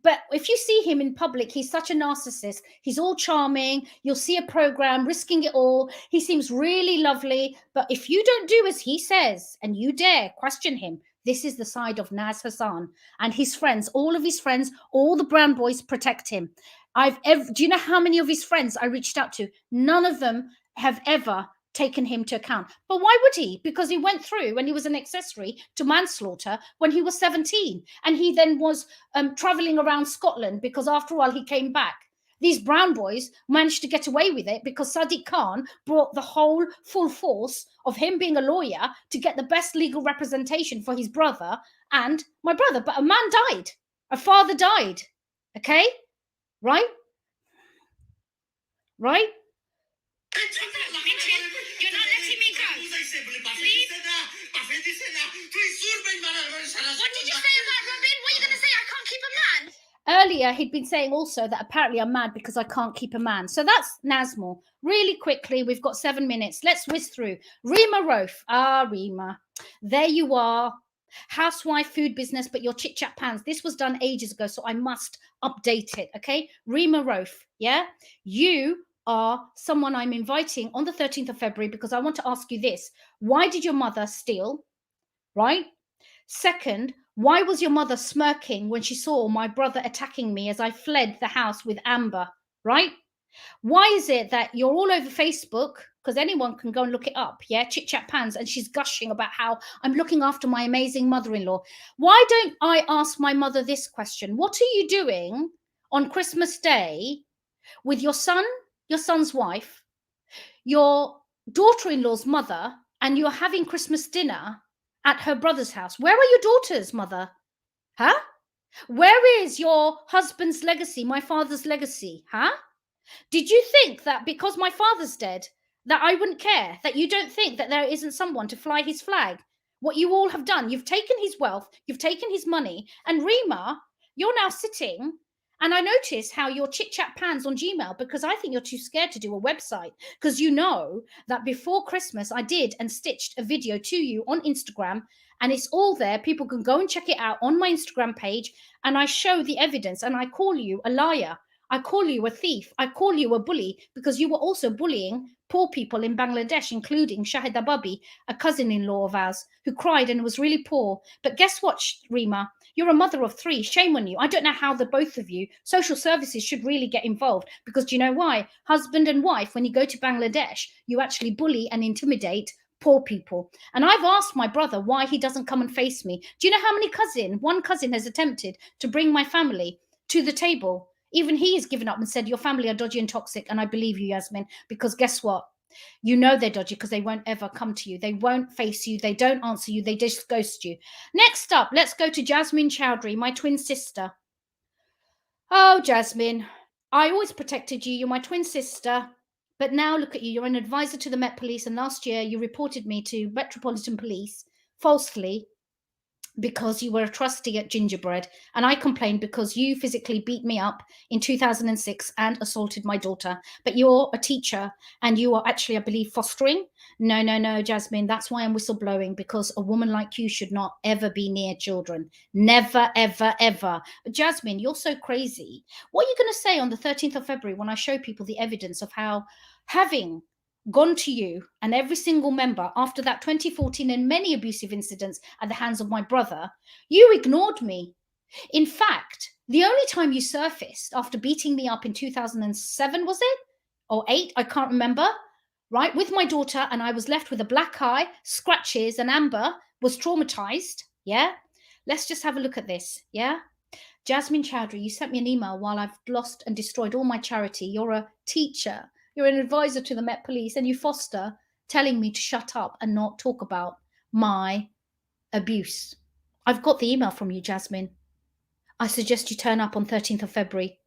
But if you see him in public, he's such a narcissist. He's all charming. You'll see a program, risking it all. He seems really lovely. But if you don't do as he says and you dare question him, this is the side of Naz Hassan and his friends, all of his friends, all the brown boys protect him. Do you know how many of his friends I reached out to? None of them have ever taken him to account. But why would he? Because he went through when he was an accessory to manslaughter when he was 17. And he then was traveling around Scotland because after all, he came back. These brown boys managed to get away with it because Sadiq Khan brought the whole full force of him being a lawyer to get the best legal representation for his brother and my brother. But a man died. A father died. Okay? Right? Right? You're not letting me go. Please. What did you say about Robin? What are you going to say? I can't keep a man? Earlier, he'd been saying also that apparently I'm mad because I can't keep a man. So that's Nazmul. Really quickly, we've got 7 minutes. Let's whiz through. Rima Rofe. Ah, Rima. There you are. Housewife, food business, but your chit-chat pans. This was done ages ago, so I must update it, okay? Rima Rofe, yeah? You are someone I'm inviting on the 13th of February because I want to ask you this. Why did your mother steal, right? Second, why was your mother smirking when she saw my brother attacking me as I fled the house with Amber, right? Why is it that you're all over Facebook? Because anyone can go and look it up, yeah? Chit Chat Pans, and she's gushing about how I'm looking after my amazing mother-in-law. Why don't I ask my mother this question? What are you doing on Christmas Day with your son, your son's wife, your daughter-in-law's mother, and you're having Christmas dinner at her brother's house? Where are your daughters, mother? Huh? Where is your husband's legacy, my father's legacy? Huh? Did you think that because my father's dead, that I wouldn't care? That you don't think that there isn't someone to fly his flag? What you all have done, you've taken his wealth, you've taken his money, and Rima, you're now sitting, and I notice how your chit-chat pans on Gmail because I think you're too scared to do a website because you know that before Christmas I did and stitched a video to you on Instagram and it's all there. People can go and check it out on my Instagram page and I show the evidence and I call you a liar. I call you a thief. I call you a bully because you were also bullying poor people in Bangladesh, including Shahida Babi, a cousin-in-law of ours, who cried and was really poor. But guess what, Rima? You're a mother of 3. Shame on you. I don't know how the both of you, social services should really get involved because do you know why? Husband and wife, when you go to Bangladesh, you actually bully and intimidate poor people. And I've asked my brother why he doesn't come and face me. Do you know how many one cousin has attempted to bring my family to the table? Even he has given up and said, your family are dodgy and toxic. And I believe you, Yasmin, because guess what? You know they're dodgy because they won't ever come to you. They won't face you. They don't answer you. They just ghost you. Next up, let's go to Yasmin Choudhury, my twin sister. Oh, Yasmin, I always protected you. You're my twin sister. But now look at you. You're an advisor to the Met Police. And last year you reported me to Metropolitan Police falsely because you were a trustee at Gingerbread, and I complained because you physically beat me up in 2006 and assaulted my daughter. But you're a teacher and you are actually, I believe, fostering. No, Yasmin, that's why I'm whistleblowing, because a woman like you should not ever be near children. Never, ever, ever. But Yasmin, you're so crazy. What are you going to say on the 13th of February when I show people the evidence of how having gone to you and every single member after that 2014 and many abusive incidents at the hands of my brother, you ignored me. In fact, the only time you surfaced after beating me up in 2007, was it? Or 8, I can't remember, right? With my daughter, and I was left with a black eye, scratches, and Amber was traumatized, yeah? Let's just have a look at this, yeah? Yasmin Choudhury, you sent me an email while I've lost and destroyed all my charity. You're a teacher. You're an advisor to the Met Police and you foster telling me to shut up and not talk about my abuse. I've got the email from you, Yasmin. I suggest you turn up on 13th of February.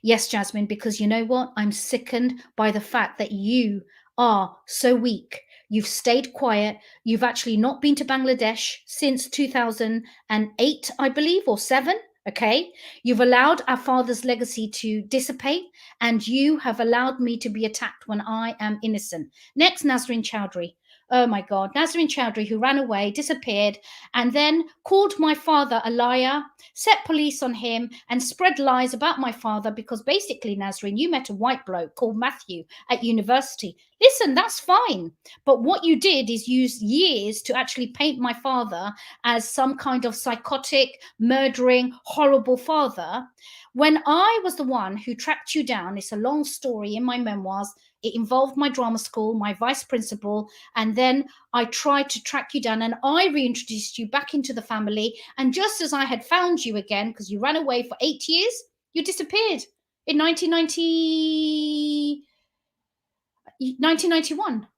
Yes, Yasmin, because you know what? I'm sickened by the fact that you are so weak. You've stayed quiet. You've actually not been to Bangladesh since 2008, I believe, or 7. Okay, you've allowed our father's legacy to dissipate and you have allowed me to be attacked when I am innocent. Next, Nazrin Choudhury. Oh my God, Nazrin Choudhury, who ran away, disappeared, and then called my father a liar, set police on him, and spread lies about my father because basically, Nazrin, you met a white bloke called Matthew at university. Listen, that's fine. But what you did is use years to actually paint my father as some kind of psychotic, murdering, horrible father. When I was the one who tracked you down, it's a long story in my memoirs. It involved my drama school, my vice principal, and then I tried to track you down and I reintroduced you back into the family. And just as I had found you again, because you ran away for 8 years, you disappeared in 1991.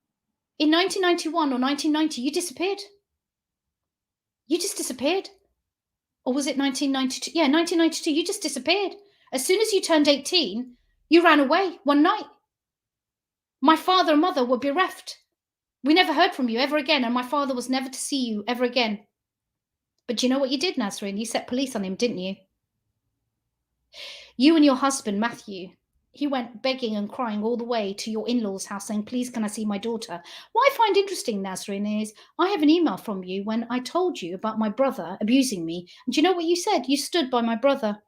In 1991 or 1990, you disappeared. You just disappeared. Or was it 1992? Yeah, 1992, you just disappeared. As soon as you turned 18, you ran away one night. My father and mother were bereft. We never heard from you ever again, and my father was never to see you ever again. But do you know what you did, Nazrin? You set police on him, didn't you? You and your husband, Matthew, he went begging and crying all the way to your in-laws' house saying, please, can I see my daughter? What I find interesting, Nazrin, is I have an email from you when I told you about my brother abusing me. And do you know what you said? You stood by my brother.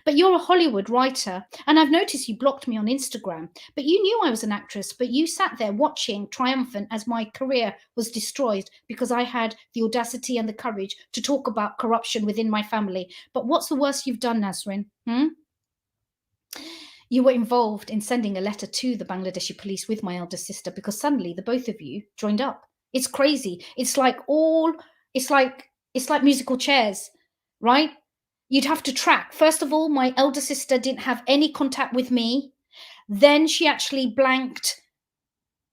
But you're a Hollywood writer, and I've noticed you blocked me on Instagram. But you knew I was an actress, but you sat there watching, triumphant, as my career was destroyed because I had the audacity and the courage to talk about corruption within my family. But what's the worst you've done, Nazrin? You were involved in sending a letter to the Bangladeshi police with my elder sister because suddenly the both of you joined up. It's crazy. It's like musical chairs, right? You'd have to track. First of all, my elder sister didn't have any contact with me. Then she actually blanked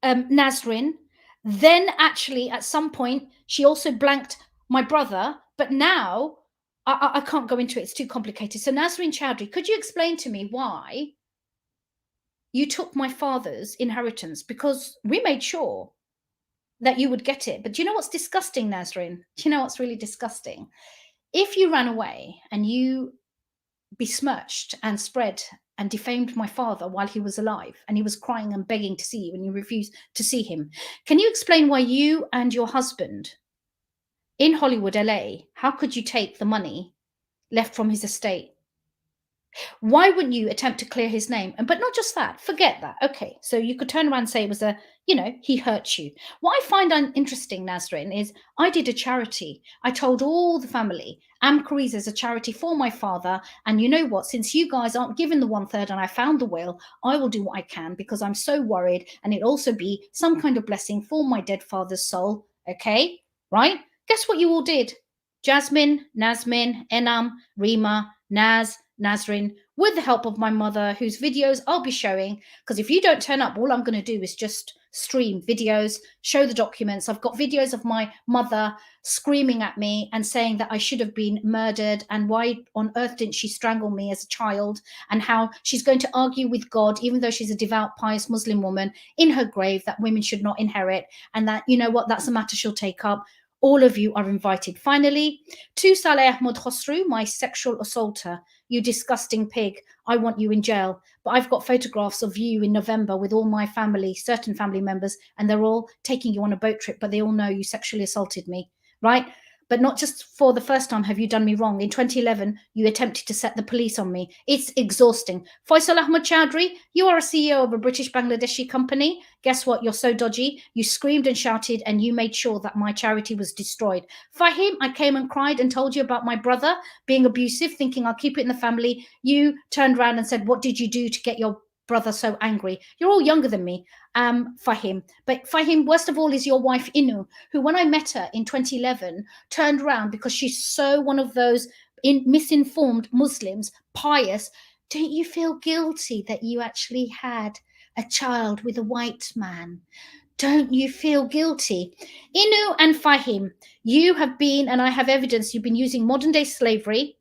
Nazrin. Then actually at some point, she also blanked my brother. But now I can't go into it. It's too complicated. So Nazrin Choudhury, could you explain to me why you took my father's inheritance? Because we made sure that you would get it. But do you know what's disgusting, Nazrin? Do you know what's really disgusting? If you ran away and you besmirched and spread and defamed my father while he was alive and he was crying and begging to see you and you refused to see him, can you explain why you and your husband in Hollywood, LA, how could you take the money left from his estate? Why wouldn't you attempt to clear his name? But not just that, forget that. Okay, so you could turn around and say it was he hurt you. What I find interesting, Nazrin, is I did a charity. I told all the family, Amcaries is a charity for my father. And you know what? Since you guys aren't given the 1/3 and I found the will, I will do what I can because I'm so worried. And it'll also be some kind of blessing for my dead father's soul. Okay, right? Guess what you all did? Jasmine, Nazmin, Enam, Rima, Naz, Nazrin, with the help of my mother, whose videos I'll be showing, because if you don't turn up, all I'm going to do is just stream videos, show the documents. I've got videos of my mother screaming at me and saying that I should have been murdered and why on earth didn't she strangle me as a child, and how she's going to argue with God, even though she's a devout, pious Muslim woman, in her grave that women should not inherit, and that, you know what, that's a matter she'll take up. All of you are invited. Finally, to Saleh Ahmad Khosrow, my sexual assaulter. You disgusting pig. I want you in jail. But I've got photographs of you in November with all my family, certain family members, and they're all taking you on a boat trip, but they all know you sexually assaulted me, right? But not just for the first time have you done me wrong. In 2011, you attempted to set the police on me. It's exhausting. Faisal Ahmad Choudhury, you are a CEO of a British Bangladeshi company. Guess what? You're so dodgy. You screamed and shouted and you made sure that my charity was destroyed. Fahim, I came and cried and told you about my brother being abusive, thinking I'll keep it in the family. You turned around and said, what did you do to get your brother so angry? You're all younger than me, Fahim. But Fahim, worst of all, is your wife Inu, who when I met her in 2011, turned around because she's so one of those misinformed Muslims, pious. Don't you feel guilty that you actually had a child with a white man? Don't you feel guilty? Inu and Fahim, you have been, and I have evidence, you've been using modern day slavery.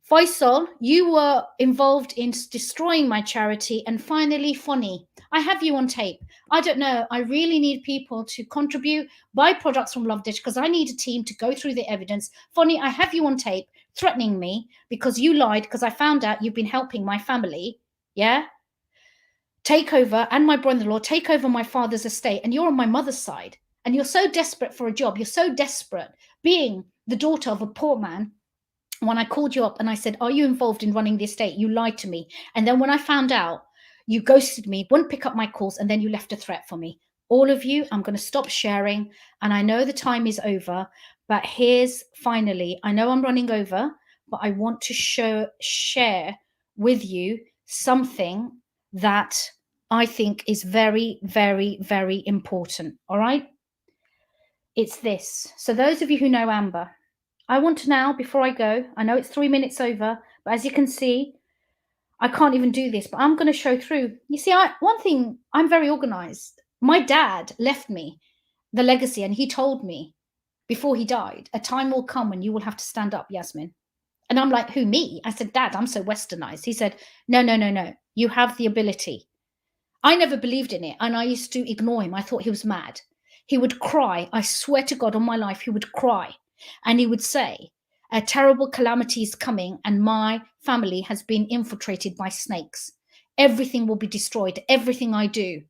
Faisal, you were involved in destroying my charity. And finally, Fonny, I have you on tape. I don't know. I really need people to contribute, buy products from Lovedesh, because I need a team to go through the evidence. Fonny, I have you on tape threatening me because you lied, because I found out you've been helping my family, yeah? Take over, and my brother-in-law, take over my father's estate, and you're on my mother's side. and you're so desperate for a job, you're so desperate, being the daughter of a poor man. When I called you up and I said, are you involved in running the estate? You lied to me. And then when I found out, you ghosted me, wouldn't pick up my calls, and then you left a threat for me. All of you, I'm going to stop sharing. And I know the time is over, but here's finally, I know I'm running over, but I want to share with you something that I think is very, very, very important. All right? It's this. So those of you who know Amber, I want to now, before I go, I know it's 3 minutes over, but as you can see, I can't even do this, but I'm going to show through. You see, one thing, I'm very organized. My dad left me the legacy, and he told me before he died, a time will come when you will have to stand up, Yasmin. And I'm like, who, me? I said, Dad, I'm so westernized. He said, no, no, no, no. You have the ability. I never believed in it, and I used to ignore him. I thought he was mad. He would cry. I swear to God on my life, he would cry. And he would say, a terrible calamity is coming, and my family has been infiltrated by snakes. Everything will be destroyed. Everything I do.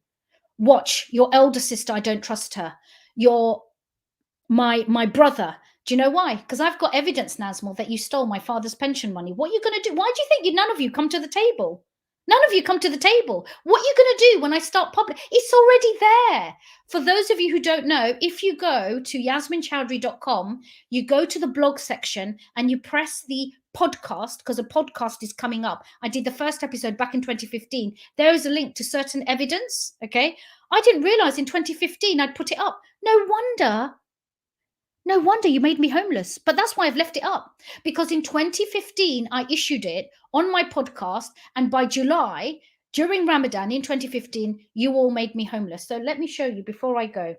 Watch, your elder sister, I don't trust her. My brother. Do you know why? Because I've got evidence, Nazmul, that you stole my father's pension money. What are you going to do? Why do you think none of you come to the table? None of you come to the table. What are you going to do when I start public? It's already there. For those of you who don't know, if you go to yasminchoudhury.com, you go to the blog section and you press the podcast, because a podcast is coming up. I did the first episode back in 2015. There is a link to certain evidence. Okay. I didn't realize in 2015 I'd put it up. No wonder you made me homeless. But that's why I've left it up. Because in 2015, I issued it on my podcast. And by July, during Ramadan in 2015, you all made me homeless. So let me show you before I go.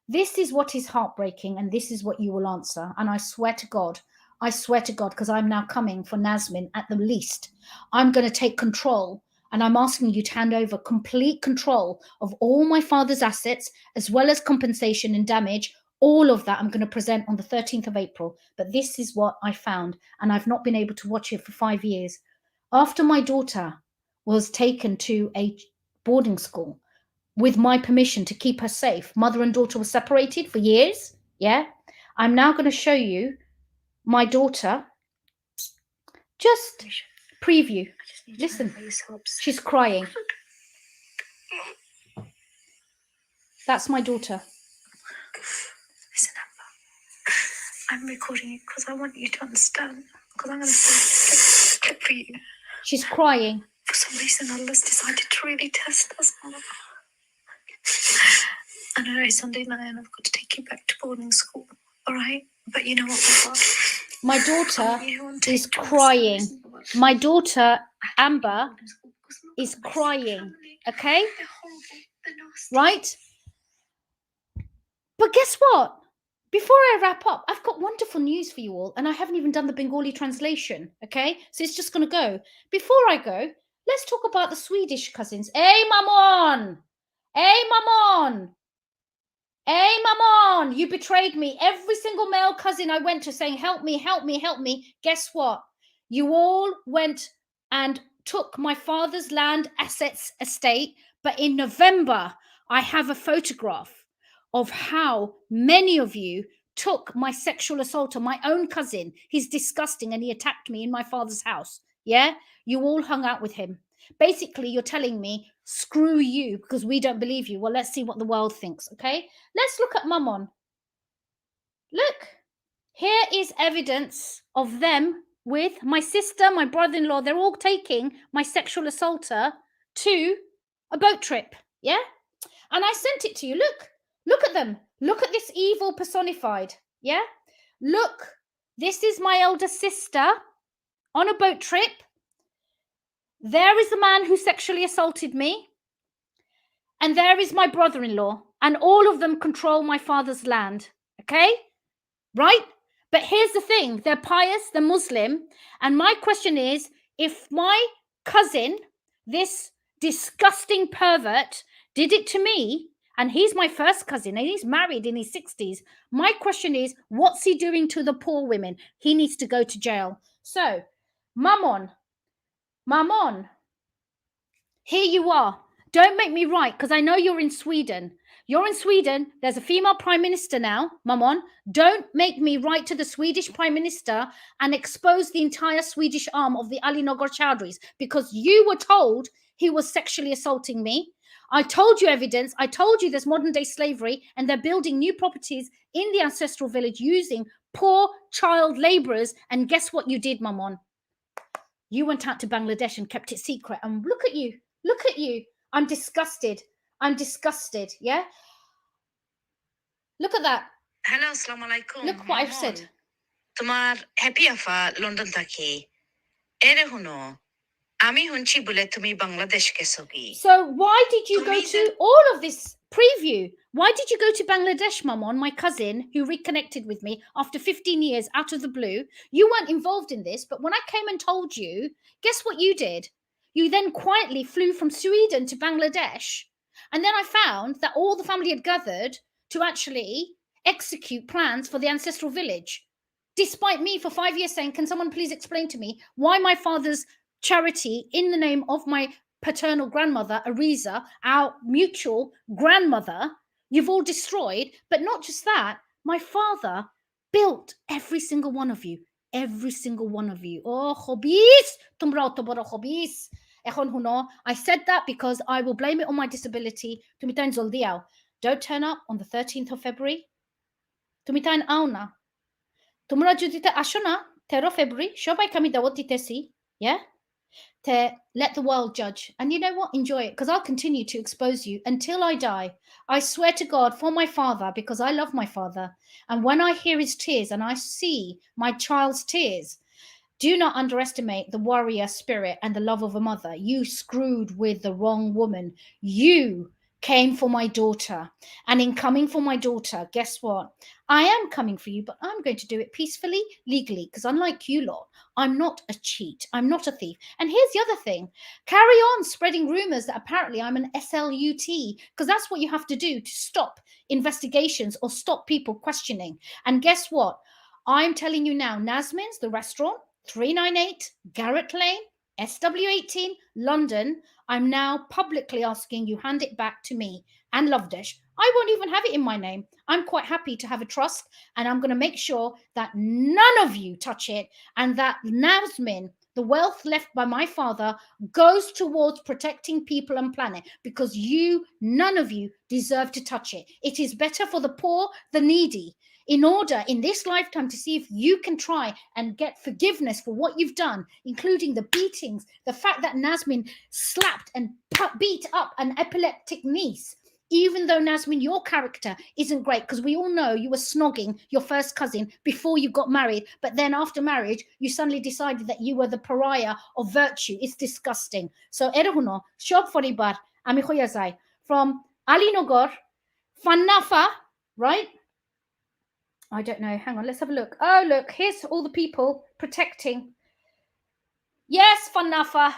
This is what is heartbreaking. And this is what you will answer. And I swear to God, because I'm now coming for Yasmin at the least. I'm going to take control. And I'm asking you to hand over complete control of all my father's assets, as well as compensation and damage. All of that I'm going to present on the 13th of April. But this is what I found, and I've not been able to watch it for 5 years. After my daughter was taken to a boarding school with my permission to keep her safe, mother and daughter were separated for years. Yeah. I'm now going to show you my daughter. Just preview. Listen, she's crying. That's my daughter. Listen, Amber, I'm recording it because I want you to understand. Because I'm going to play a clip for you. She's crying. For some reason, Allah's decided to really test us, Mama. I know it's Sunday night and I've got to take you back to boarding school. All right? But you know what, Papa? My daughter is crying. My daughter, Amber, is crying. Okay? Right? But guess what? Before I wrap up, I've got wonderful news for you all, and I haven't even done the Bengali translation, okay? So it's just going to go. Before I go, let's talk about the Swedish cousins. Hey, Mammon! Hey, Mammon! Hey, Mammon! You betrayed me. Every single male cousin I went to saying, help me, help me, help me. Guess what? You all went and took my father's land assets estate, but in November, I have a photograph of how many of you took my sexual assaulter, my own cousin. He's disgusting, and he attacked me in my father's house. Yeah? You all hung out with him. Basically, you're telling me, screw you, because we don't believe you. Well, let's see what the world thinks, okay? Let's look at Mammon. Look. Here is evidence of them with my sister, my brother-in-law. They're all taking my sexual assaulter to a boat trip. Yeah? And I sent it to you. Look at them. Look at this evil personified. Yeah? Look, this is my elder sister on a boat trip. There is the man who sexually assaulted me. And there is my brother-in-law. And all of them control my father's land. Okay? Right? But here's the thing. They're pious, they're Muslim. And my question is, if my cousin, this disgusting pervert, did it to me, and he's my first cousin, and he's married in his 60s. My question is, what's he doing to the poor women? He needs to go to jail. So, Mammon, here you are. Don't make me right, because I know you're in Sweden. You're in Sweden. There's a female prime minister now, Mammon. Don't make me write to the Swedish prime minister and expose the entire Swedish arm of the Ali Nagor Choudhurys, because you were told he was sexually assaulting me. I told you evidence. I told you there's modern day slavery and they're building new properties in the ancestral village using poor child laborers. And guess what you did, Mammon? You went out to Bangladesh and kept it secret. And look at you. Look at you. I'm disgusted. I'm disgusted. Yeah? Look at that. Hello, assalamu alaikum. Look what I've said. তোমার happy আফা London থাকি এরে হুনো আমি হুনছি বলে তুমি বাংলাদেশ গেছো কি So why did you go to all of this preview? Why did you go to Bangladesh, Mammon, my cousin, who reconnected with me after 15 years out of the blue? You weren't involved in this, but when I came and told you, guess what you did? You then quietly flew from Sweden to Bangladesh. And then I found that all the family had gathered to actually execute plans for the ancestral village. Despite me for 5 years saying, can someone please explain to me why my father's charity in the name of my paternal grandmother, Ariza, our mutual grandmother, you've all destroyed. But not just that, my father built every single one of you. Every single one of you. Oh, hobbies! Hobbies. I said that because I will blame it on my disability. Don't turn up on the 13th of February. Tumitain auna. Tumra judita ashona, 13 of February. Shobai kami dawatitesi. Yeah? To let the world judge. And you know what? Enjoy it, because I'll continue to expose you until I die. I swear to God for my father, because I love my father. And when I hear his tears and I see my child's tears, do not underestimate the warrior spirit and the love of a mother. You screwed with the wrong woman. You came for my daughter. And in coming for my daughter, guess what? I am coming for you, but I'm going to do it peacefully, legally, because unlike you lot, I'm not a cheat. I'm not a thief. And here's the other thing. Carry on spreading rumors that apparently I'm an SLUT, because that's what you have to do to stop investigations or stop people questioning. And guess what? I'm telling you now, Yasmin's, the restaurant, 398 Garrett Lane, SW18, London. I'm now publicly asking you hand it back to me and Lovedesh. I won't even have it in my name. I'm quite happy to have a trust, and I'm going to make sure that none of you touch it, and that Yasmin, the wealth left by my father, goes towards protecting people and planet, because you, none of you, deserve to touch it. It is better for the poor, the needy, in order in this lifetime to see if you can try and get forgiveness for what you've done, including the beatings, the fact that Yasmin slapped and beat up an epileptic niece. Even though, Yasmin, your character isn't great, because we all know you were snogging your first cousin before you got married, but then after marriage, you suddenly decided that you were the pariah of virtue. It's disgusting. So, Erehuno, Shob Foribar, Amihoyazai, from Ali Nagor, Fanafa, right? I don't know. Hang on, let's have a look. Oh, look, here's all the people protecting. Yes, Fanafa.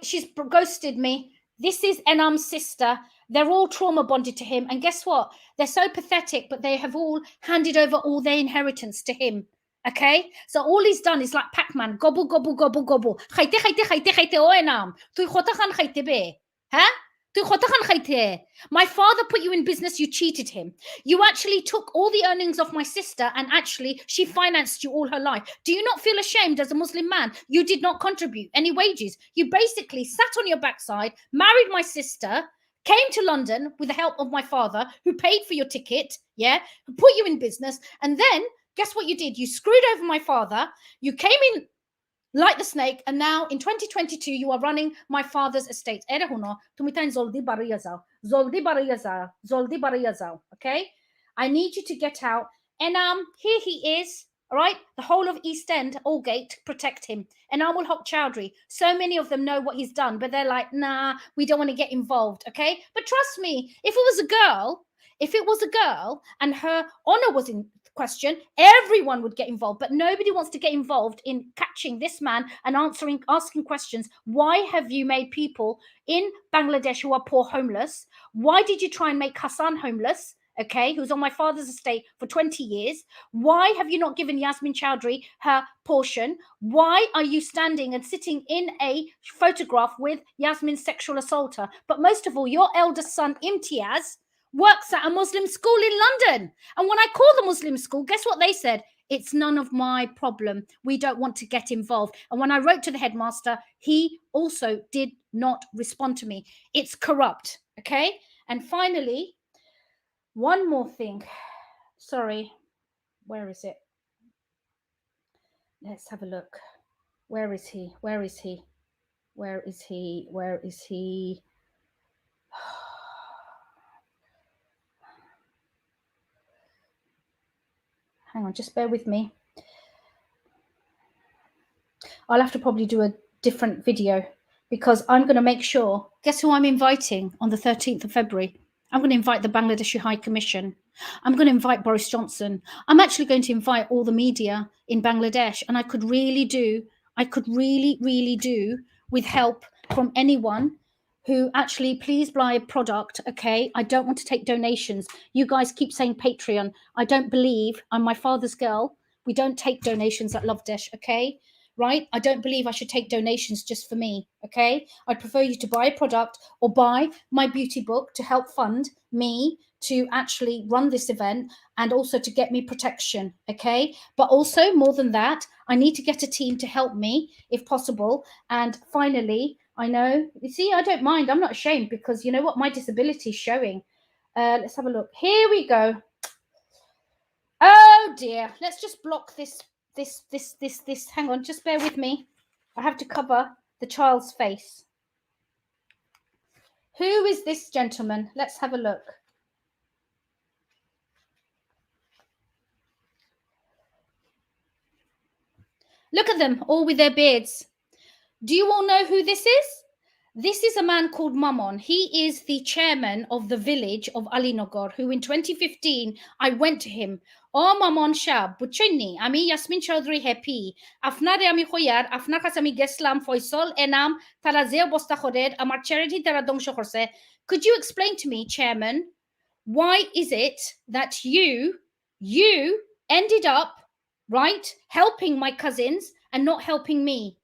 She's ghosted me. This is Enam's sister. They're all trauma bonded to him. And guess what? They're so pathetic, but they have all handed over all their inheritance to him. Okay? So all he's done is like Pac-Man. Gobble, gobble, gobble, gobble. Khayte, khayte, khayte, khayte, o Enam. Tuy khota khan khayte be. Huh? My father put you in business, you cheated him. You actually took all the earnings of my sister, and actually she financed you all her life. Do you not feel ashamed as a Muslim man? You did not contribute any wages. You basically sat on your backside, married my sister, came to London with the help of my father, who paid for your ticket, yeah, who put you in business, and then guess what you did? You screwed over my father. You came in like the snake, and now in 2022 you are running my father's estate. Okay, I need you to get out. And here he is. All right, the whole of East End, Aldgate, protect him. And Amul Haq Choudhury, so many of them know what he's done, but they're like, nah, we don't want to get involved. Okay, but trust me, if it was a girl and her honor was in question, everyone would get involved, but nobody wants to get involved in catching this man and asking questions. Why have you made people in Bangladesh who are poor homeless? Why did you try and make Hassan homeless? okay, who's on my father's estate for 20 years? Why have you not given Yasmin Choudhury her portion? Why are you standing and sitting in a photograph with Yasmin's sexual assaulter? But most of all, your eldest son, Imtiaz, works at a Muslim school in London. And when I call the Muslim school, guess what they said? It's none of my problem. We don't want to get involved. And when I wrote to the headmaster, he also did not respond to me. It's corrupt, okay? And finally, one more thing. Sorry, where is it? Let's have a look. Where is he? Where is he? Where is he? Where is he? Hang on, just bear with me. I'll have to probably do a different video because I'm going to make sure. Guess who I'm inviting on the 13th of February? I'm going to invite the Bangladeshi High Commission. I'm going to invite Boris Johnson. I'm actually going to invite all the media in Bangladesh. And I could really do with help from anyone who actually, please buy a product, okay? I don't want to take donations. You guys keep saying Patreon. I don't believe, I'm my father's girl. We don't take donations at Lovedesh, okay? Right? I don't believe I should take donations just for me, okay? I'd prefer you to buy a product or buy my beauty book to help fund me to actually run this event and also to get me protection, okay? But also, more than that, I need to get a team to help me if possible. And finally, I know, you see, I don't mind. I'm not ashamed because you know what? My disability is showing. Let's have a look. Here we go. Oh dear. Let's just block this. Hang on, just bear with me. I have to cover the child's face. Who is this gentleman? Let's have a look. Look at them, all with their beards. Do you all know who this is? This is a man called Mamon. He is the chairman of the village of Alinagar, who in 2015, I went to him. Oh, Mamon Shab, Buchini, Ami Yasmin Choudhury happy. Afnare Ami Khoyar, Afnakas Ami Geslam Foisol, Enam, Tarazeo Bosta Khored, Amar Charity Taradong Shokhorse. Could you explain to me, Chairman, why is it that you ended up, right, helping my cousins and not helping me?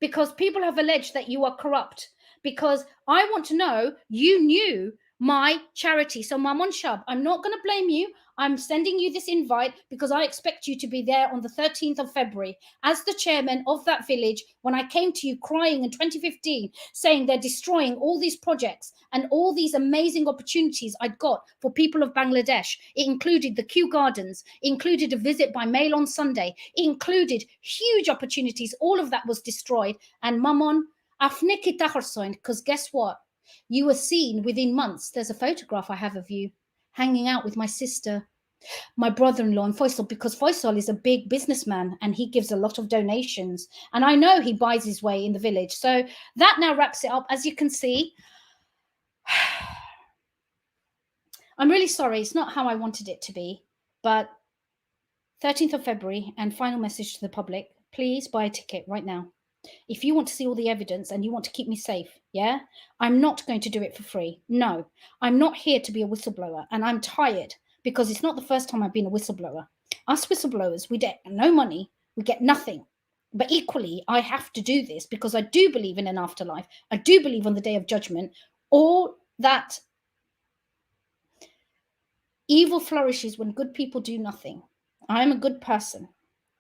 Because people have alleged that you are corrupt. Because I want to know, you knew my charity. So Mamon Shab, I'm not going to blame you. I'm sending you this invite because I expect you to be there on the 13th of February as the chairman of that village. When I came to you crying in 2015, saying they're destroying all these projects and all these amazing opportunities I'd got for people of Bangladesh. It included the Kew Gardens, it included a visit by mail on Sunday, it included huge opportunities. All of that was destroyed. And Mamon, because guess what? You were seen within months. There's a photograph I have of you hanging out with my sister, my brother-in-law, and Faisal, because Faisal is a big businessman and he gives a lot of donations. And I know he buys his way in the village. So that now wraps it up. As you can see, I'm really sorry. It's not how I wanted it to be. But 13th of February, and final message to the public, please buy a ticket right now. If you want to see all the evidence and you want to keep me safe, yeah, I'm not going to do it for free. No, I'm not here to be a whistleblower, and I'm tired because it's not the first time I've been a whistleblower. Us whistleblowers, we get no money, we get nothing. But equally, I have to do this because I do believe in an afterlife. I do believe on the day of judgment, all that evil flourishes when good people do nothing. I'm a good person.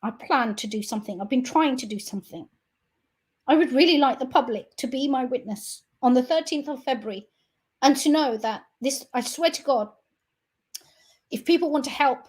I plan to do something. I've been trying to do something. I would really like the public to be my witness on the 13th of February and to know that this, I swear to God, if people want to help,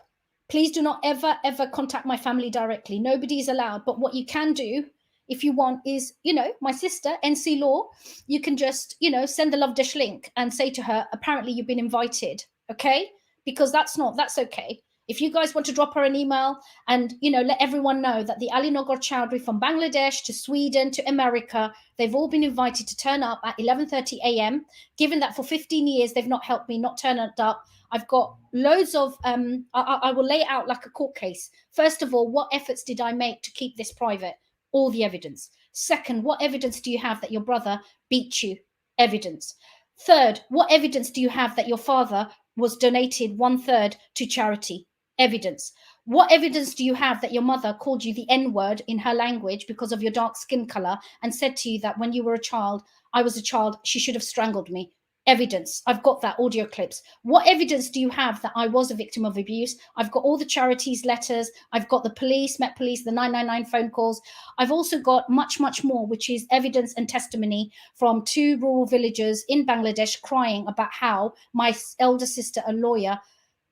please do not ever, ever contact my family directly. Nobody is allowed. But what you can do, if you want, is, my sister, NC Law, you can just, send the Lovedesh link and say to her, apparently you've been invited, okay? Because that's okay. If you guys want to drop her an email and, let everyone know that the Nagor Choudhurys from Bangladesh to Sweden to America, they've all been invited to turn up at 11:30 a.m. Given that for 15 years, they've not helped me, not turned up. I've got loads of, I will lay it out like a court case. First of all, what efforts did I make to keep this private? All the evidence. Second, what evidence do you have that your brother beat you? Evidence. Third, what evidence do you have that your father was donated 1/3 to charity. Evidence. What evidence do you have that your mother called you the N-word in her language because of your dark skin color and said to you that when you were a child, I was a child, she should have strangled me? Evidence. I've got that audio clips. What evidence do you have that I was a victim of abuse? I've got all the charities letters. I've got the police, Met Police, the 999 phone calls. I've also got much, much more, which is evidence and testimony from 2 rural villagers in Bangladesh crying about how my elder sister, a lawyer,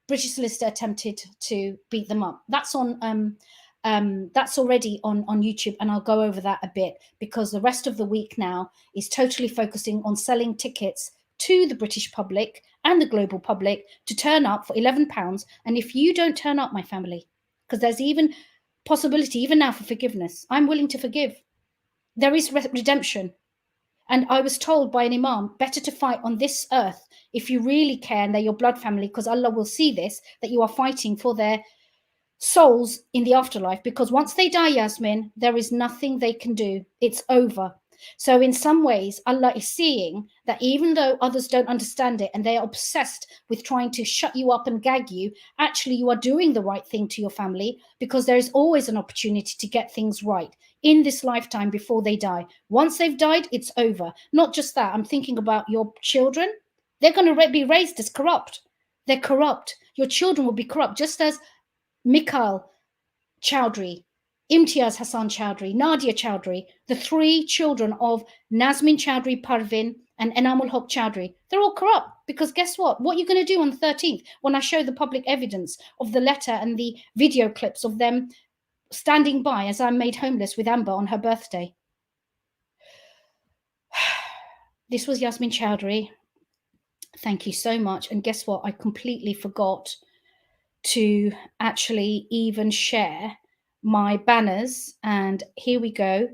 British solicitor, attempted to beat them up. That's on that's already on YouTube, and I'll go over that a bit because the rest of the week now is totally focusing on selling tickets to the British public and the global public to turn up for £11. And if you don't turn up, my family, because there's even possibility even now for forgiveness, I'm willing to forgive. There is redemption. And I was told by an imam, better to fight on this earth if you really care and they're your blood family, because Allah will see this, that you are fighting for their souls in the afterlife. Because once they die, Yasmin, there is nothing they can do. It's over. So in some ways, Allah is seeing that even though others don't understand it and they are obsessed with trying to shut you up and gag you, actually you are doing the right thing to your family, because there is always an opportunity to get things right in this lifetime before they die. Once they've died, it's over. Not just that, I'm thinking about your children. They're going to be raised as corrupt. They're corrupt. Your children will be corrupt, just as Mikhail Choudhury, Imtiaz Hassan Choudhury, Nadia Choudhury, the 3 children of Nazmin Choudhury Parvin and Enamul Haq Choudhury, they're all corrupt. Because guess what? What are you going to do on the 13th when I show the public evidence of the letter and the video clips of them standing by as I'm made homeless with Amber on her birthday? This was Yasmin Choudhury. Thank you so much. And guess what? I completely forgot to actually even share my banners. And here we go.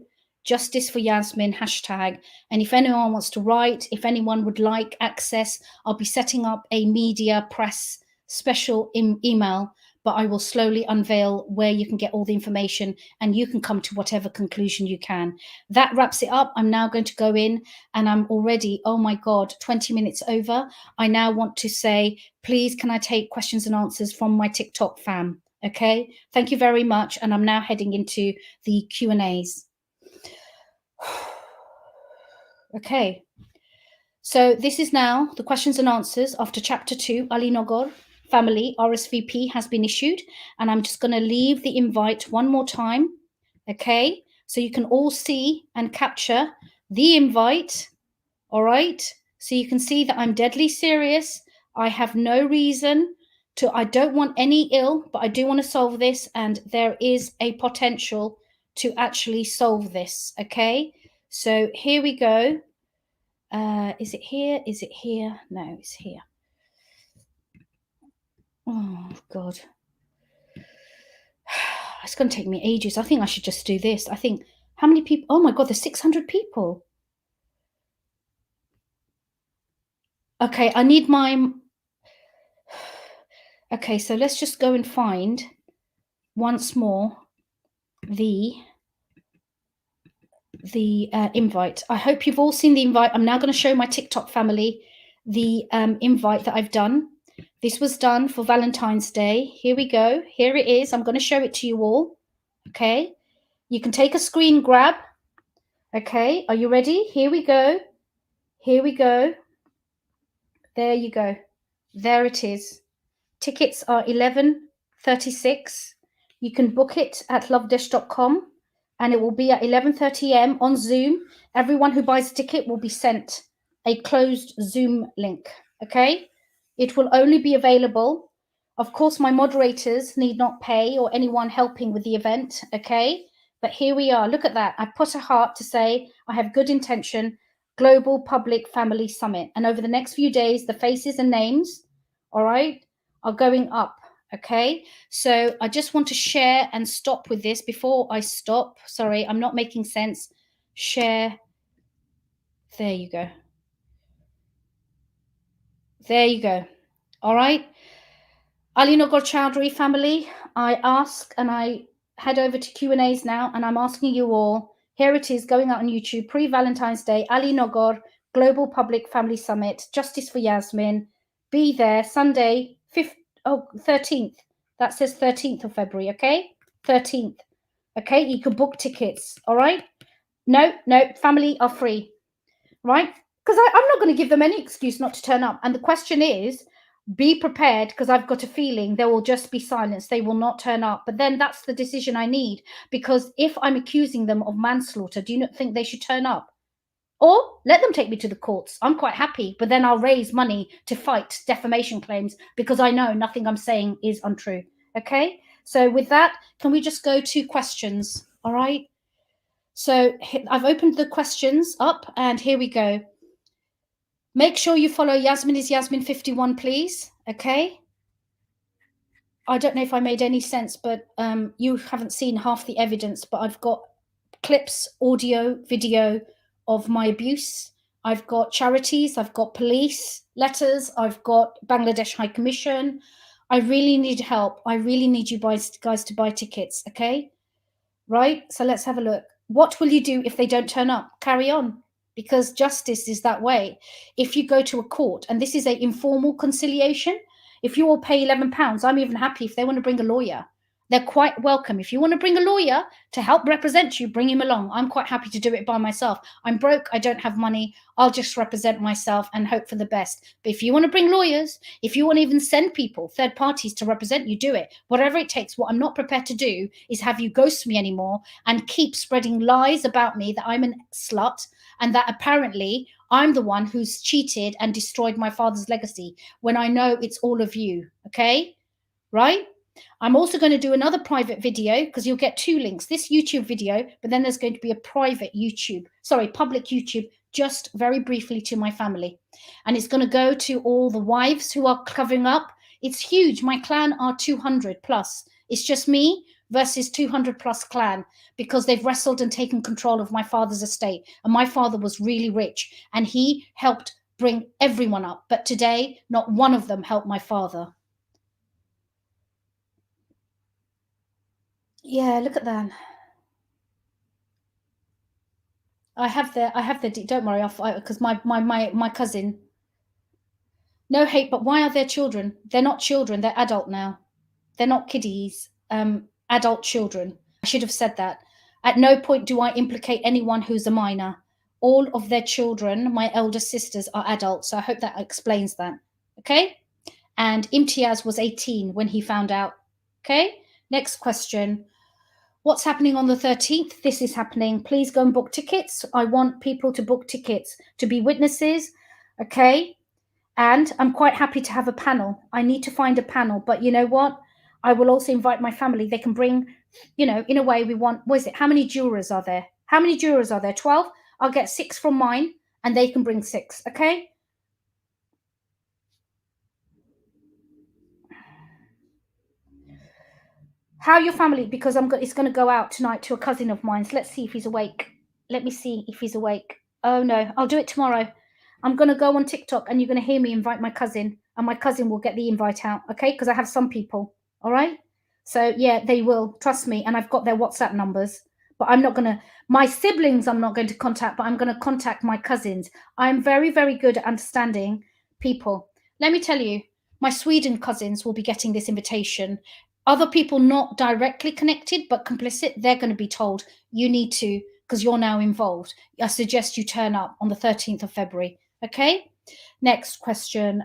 Justice for Yasmin hashtag. And if anyone wants to write, if anyone would like access, I'll be setting up a media press special email, but I will slowly unveil where you can get all the information and you can come to whatever conclusion you can. That wraps it up. I'm now going to go in and I'm already, oh my God, 20 minutes over. I now want to say, please, can I take questions and answers from my TikTok fam? Okay, thank you very much. And I'm now heading into the Q&As. Okay, so this is now the questions and answers after chapter 2, Ali Nagor family RSVP has been issued, and I'm just going to leave the invite one more time, okay, so you can all see and capture the invite. All right, so you can see that I'm deadly serious. I have no reason to, I don't want any ill, but I do want to solve this, and there is a potential to actually solve this. Okay, so here we go. Is it here? Is it here? No, it's here. Oh, God. It's going to take me ages. I think I should just do this. I think, how many people? Oh, my God, there's 600 people. Okay, I need my... Okay, so let's just go and find once more the invite. I hope you've all seen the invite. I'm now going to show my TikTok family the invite that I've done. This was done for Valentine's Day. Here we go. Here it is. I'm going to show it to you all. Okay. You can take a screen grab. Okay. Are you ready? Here we go. Here we go. There you go. There it is. Tickets are $11.36. You can book it at lovedesh.com. And it will be at 11:30 a.m. on Zoom. Everyone who buys a ticket will be sent a closed Zoom link, okay? It will only be available. Of course, my moderators need not pay or anyone helping with the event, okay? But here we are. Look at that. I put a heart to say I have good intention, Global Public Family Summit. And over the next few days, the faces and names, all right, are going up. Okay, so I just want to share and stop with this before I stop. Sorry, I'm not making sense. Share. There you go. There you go. All right. Ali Nagor Choudhurys family, I ask and I head over to Q&As now, and I'm asking you all. Here it is going out on YouTube, pre-Valentine's Day, Ali Nagor Global Public Family Summit, Justice for Yasmin. be there Sunday, 13th. That says 13th of February, okay? 13th. Okay, you can book tickets, all right? No, family are free, right? Because I'm not going to give them any excuse not to turn up. And the question is, be prepared, because I've got a feeling there will just be silence. They will not turn up. But then that's the decision I need, because if I'm accusing them of manslaughter, do you not think they should turn up? Or let them take me to the courts. I'm quite happy, but then I'll raise money to fight defamation claims, because I know nothing I'm saying is untrue. Okay, so with that, can we just go to questions? All right, so I've opened the questions up, and here we go. Make sure you follow Yasmin is Yasmin 51, please. Okay, I don't know if I made any sense, but you haven't seen half the evidence, but I've got clips, audio, video of my abuse. I've got charities, I've got police letters, I've got Bangladesh High Commission. I really need help. I really need you guys to buy tickets, okay? Right? So let's have a look. What will you do if they don't turn up? Carry on, because justice is that way. If you go to a court, and this is an informal conciliation, if you all pay £11, I'm even happy if they want to bring a lawyer. They're quite welcome. If you want to bring a lawyer to help represent you, bring him along. I'm quite happy to do it by myself. I'm broke. I don't have money. I'll just represent myself and hope for the best. But if you want to bring lawyers, if you want to even send people, third parties to represent you, do it. Whatever it takes. What I'm not prepared to do is have you ghost me anymore and keep spreading lies about me that I'm a slut and that apparently I'm the one who's cheated and destroyed my father's legacy, when I know it's all of you. Okay? Right? I'm also going to do another private video, because you'll get two links, this YouTube video, but then there's going to be a public YouTube, just very briefly to my family. And it's going to go to all the wives who are covering up. It's huge. My clan are 200 plus. It's just me versus 200 plus clan, because they've wrestled and taken control of my father's estate. And my father was really rich, and he helped bring everyone up. But today, not one of them helped my father. Yeah, look at that. I have the don't worry, because my cousin. No hate, but why are there children? They're not children, they're adult now. They're not kiddies, adult children. I should have said that. At no point do I implicate anyone who's a minor. All of their children, my elder sisters, are adults, so I hope that explains that. Okay? And Imtiaz was 18 when he found out. Okay? Next question. What's happening on the 13th? This is happening. Please go and book tickets. I want people to book tickets to be witnesses. Okay? And I'm quite happy to have a panel. I need to find a panel. But you know what? I will also invite my family. They can bring, in a way we want, what is it? How many jurors are there? How many jurors are there? 12? I'll get 6 from mine and they can bring 6. Okay? How your family? Because it's going to go out tonight to a cousin of mine. So let's see if he's awake. Let me see if he's awake. Oh no, I'll do it tomorrow. I'm going to go on TikTok and you're going to hear me invite my cousin, and my cousin will get the invite out. Okay? Because I have some people. All right? So yeah, they will. Trust me. And I've got their WhatsApp numbers. But I'm not going to, my siblings I'm not going to contact, but I'm going to contact my cousins. I'm very, very good at understanding people. Let me tell you, my Sweden cousins will be getting this invitation. Other people not directly connected but complicit, they're going to be told, you need to, because you're now involved. I suggest you turn up on the 13th of February. Okay? Next question.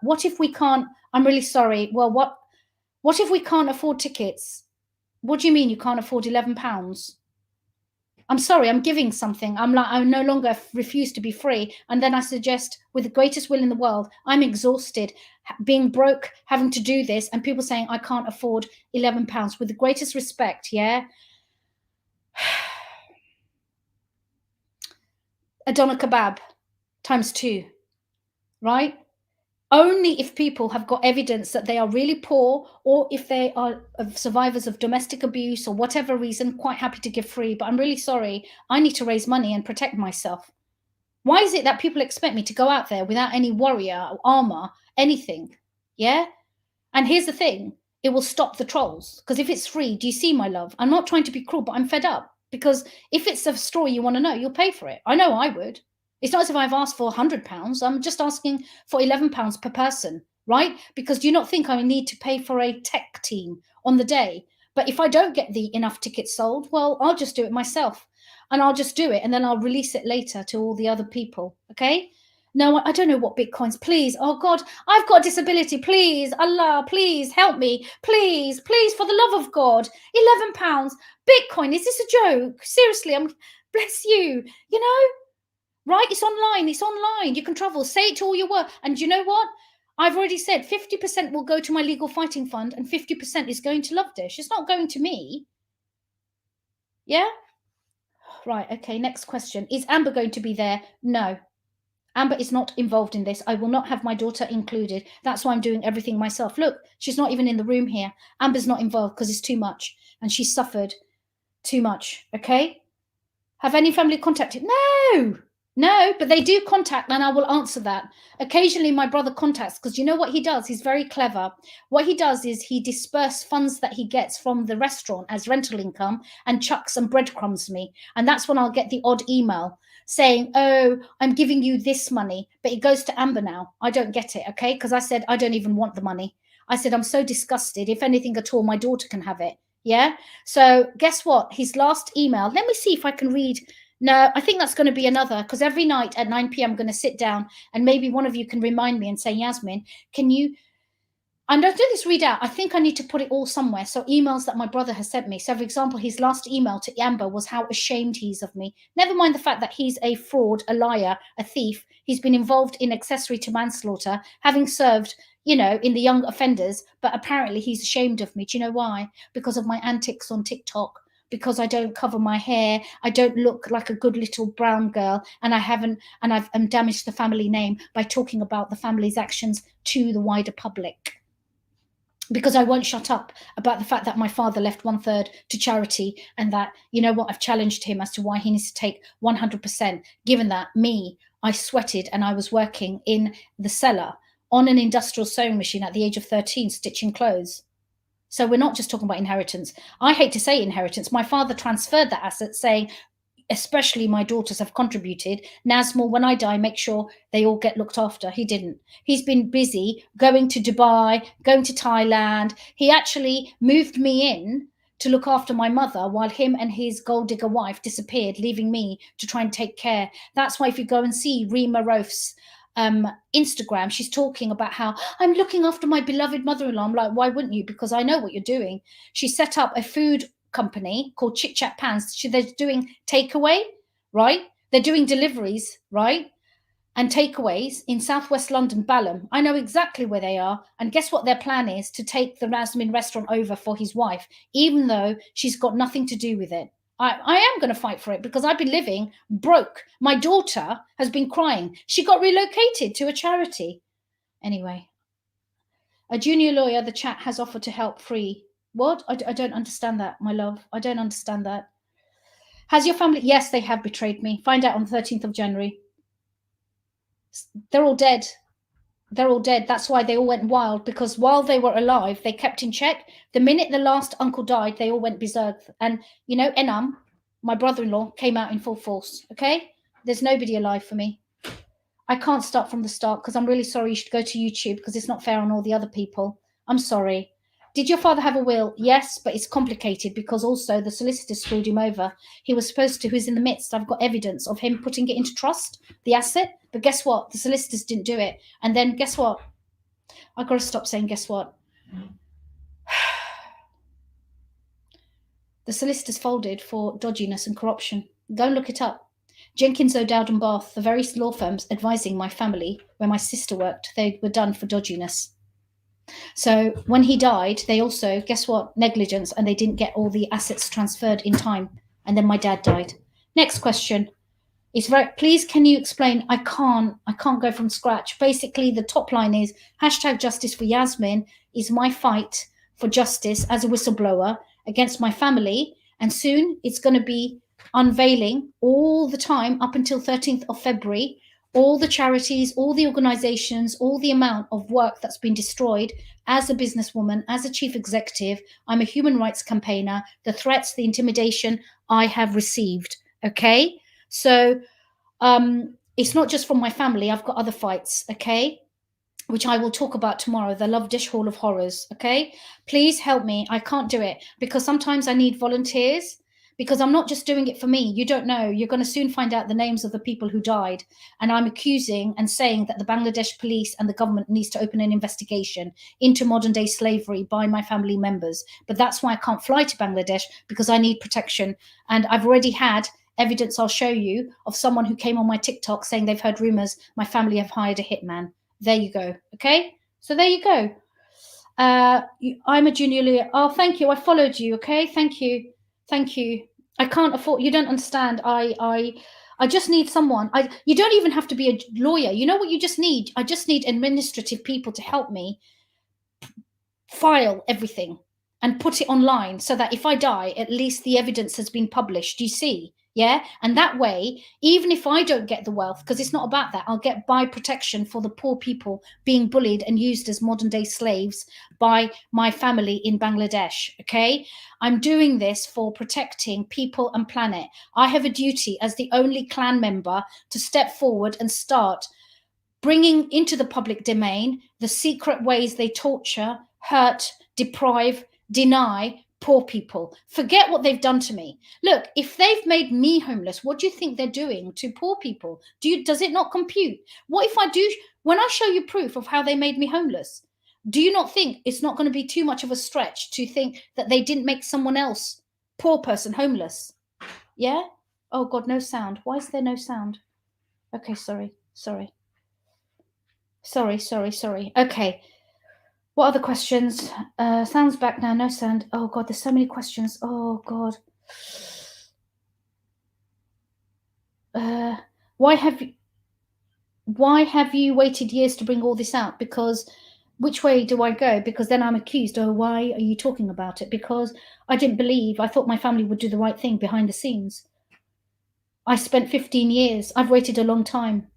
What if we can't, I'm really sorry. Well, what if we can't afford tickets? What do you mean you can't afford £11? I'm sorry, I'm giving something. I no longer refuse to be free. And then I suggest, with the greatest will in the world, I'm exhausted, being broke, having to do this, and people saying I can't afford £11. With the greatest respect, yeah? A doner kebab times 2, right? Only if people have got evidence that they are really poor, or if they are survivors of domestic abuse or whatever reason, quite happy to give free. But I'm really sorry. I need to raise money and protect myself. Why is it that people expect me to go out there without any warrior or armor, anything? Yeah? And here's the thing. It will stop the trolls. Because if it's free, do you see, my love? I'm not trying to be cruel, but I'm fed up. Because if it's a story you want to know, you'll pay for it. I know I would. It's not as if I've asked for £100. I'm just asking for £11 per person, right? Because do you not think I need to pay for a tech team on the day? But if I don't get enough tickets sold, well, I'll just do it myself. And I'll just do it, and then I'll release it later to all the other people, okay? No, I don't know what Bitcoins. Please, oh God, I've got a disability. Please, Allah, please help me. Please, please, for the love of God. £11. Bitcoin, is this a joke? Seriously, bless you. You know, right? It's online. It's online. You can travel. Say it to all your work. And you know what? I've already said 50% will go to my legal fighting fund and 50% is going to Lovedesh. It's not going to me. Yeah? Right. Okay. Next question. Is Amber going to be there? No. Amber is not involved in this. I will not have my daughter included. That's why I'm doing everything myself. Look, she's not even in the room here. Amber's not involved because it's too much. And she suffered too much. Okay? Have any family contacted? No, but they do contact, and I will answer that. Occasionally, my brother contacts, because you know what he does? He's very clever. What he does is he disperses funds that he gets from the restaurant as rental income and chucks some breadcrumbs me. And that's when I'll get the odd email saying, oh, I'm giving you this money, but it goes to Amber now. I don't get it, okay? Because I said, I don't even want the money. I said, I'm so disgusted. If anything at all, my daughter can have it. Yeah? So guess what? His last email, let me see if I can read. No, I think that's going to be another, because every night at 9 p.m. I'm going to sit down and maybe one of you can remind me and say, Yasmin, can you, I'm going to do this read out. I think I need to put it all somewhere. So emails that my brother has sent me. So for example, his last email to Amber was how ashamed he's of me. Never mind the fact that he's a fraud, a liar, a thief. He's been involved in accessory to manslaughter, having served, you know, in the young offenders, but apparently he's ashamed of me. Do you know why? Because of my antics on TikTok. Because I don't cover my hair, I don't look like a good little brown girl, and I've damaged the family name by talking about the family's actions to the wider public. Because I won't shut up about the fact that my father left 1/3 to charity, and that, you know what, I've challenged him as to why he needs to take 100%, given that I sweated and I was working in the cellar on an industrial sewing machine at the age of 13, stitching clothes. So we're not just talking about inheritance. I hate to say inheritance. My father transferred the assets, saying, especially my daughters have contributed. Nazmul, when I die, make sure they all get looked after. He didn't. He's been busy going to Dubai, going to Thailand. He actually moved me in to look after my mother while him and his gold digger wife disappeared, leaving me to try and take care. That's why if you go and see Rima Rouf's Instagram, she's talking about how I'm looking after my beloved mother-in-law. I'm like, why wouldn't you? Because I know what you're doing. She set up a food company called Chit Chat Pans. They're doing takeaway, right? They're doing deliveries, right? And takeaways in southwest London, Balham. I know exactly where they are. And guess what their plan is? To take the Yasmin restaurant over for his wife, even though she's got nothing to do with it. I am going to fight for it because I've been living broke. My daughter has been crying. She got relocated to a charity. Anyway, a junior lawyer, the chat has offered to help free. What? I don't understand that, my love. I don't understand that. Has your family? Yes, they have betrayed me. Find out on the 13th of January. They're all dead. They're all dead. That's why they all went wild, because while they were alive, they kept in check. The minute the last uncle died, they all went berserk. And, you know, Enam, my brother-in-law, came out in full force, okay? There's nobody alive for me. I can't start from the start because I'm really sorry. You should go to YouTube because it's not fair on all the other people. I'm sorry. Did your father have a will? Yes, but it's complicated because also the solicitor screwed him over. He was supposed to, who's in the midst, I've got evidence of him putting it into trust, the asset. But guess what? The solicitors didn't do it. And then guess what? I've got to stop saying guess what. The solicitors folded for dodginess and corruption. Go and look it up. Jenkins, O'Dowd and Bath, the very law firms advising my family where my sister worked, they were done for dodginess. So when he died, they also, guess what, negligence, and they didn't get all the assets transferred in time. And then my dad died. Next question. It's very, please, can you explain? I can't go from scratch. Basically, the top line is #justice for Yasmin is my fight for justice as a whistleblower against my family. And soon it's going to be unveiling all the time up until 13th of February, all the charities, all the organizations, all the amount of work that's been destroyed as a businesswoman, as a chief executive. I'm a human rights campaigner, the threats, the intimidation I have received. Okay. So It's not just from my family. I've got other fights, okay, which I will talk about tomorrow, the Lovedesh Hall of Horrors, okay? Please help me. I can't do it because sometimes I need volunteers, because I'm not just doing it for me. You don't know. You're going to soon find out the names of the people who died. And I'm accusing and saying that the Bangladesh police and the government needs to open an investigation into modern day slavery by my family members. But that's why I can't fly to Bangladesh, because I need protection. And I've already had evidence I'll show you of someone who came on my TikTok saying they've heard rumors my family have hired a hitman. There you go. Okay, so there you go. I'm a junior lawyer. Oh, thank you. I followed you. Okay, thank you. I can't afford. You don't understand. I just need someone. You don't even have to be a lawyer. You know what you just need? I just need administrative people to help me file everything and put it online, so that if I die, at least the evidence has been published. You see? Yeah. And that way, even if I don't get the wealth, because it's not about that, I'll get by protection for the poor people being bullied and used as modern day slaves by my family in Bangladesh. Okay. I'm doing this for protecting people and planet. I have a duty as the only clan member to step forward and start bringing into the public domain the secret ways they torture, hurt, deprive, deny poor people. Forget what they've done to me. Look, if they've made me homeless, what do you think they're doing to poor people? Does it not compute? What if I do, when I show you proof of how they made me homeless, do you not think it's not going to be too much of a stretch to think that they didn't make someone else, poor person, homeless? Yeah? Oh God, no sound. Why is there no sound? Okay, sorry. Okay. What other questions? Sound's back now, no sound. Oh God, there's so many questions. Oh God. Why have you waited years to bring all this out? Because which way do I go? Because then I'm accused. Oh, why are you talking about it? Because I didn't believe. I thought my family would do the right thing behind the scenes. I spent 15 years. I've waited a long time.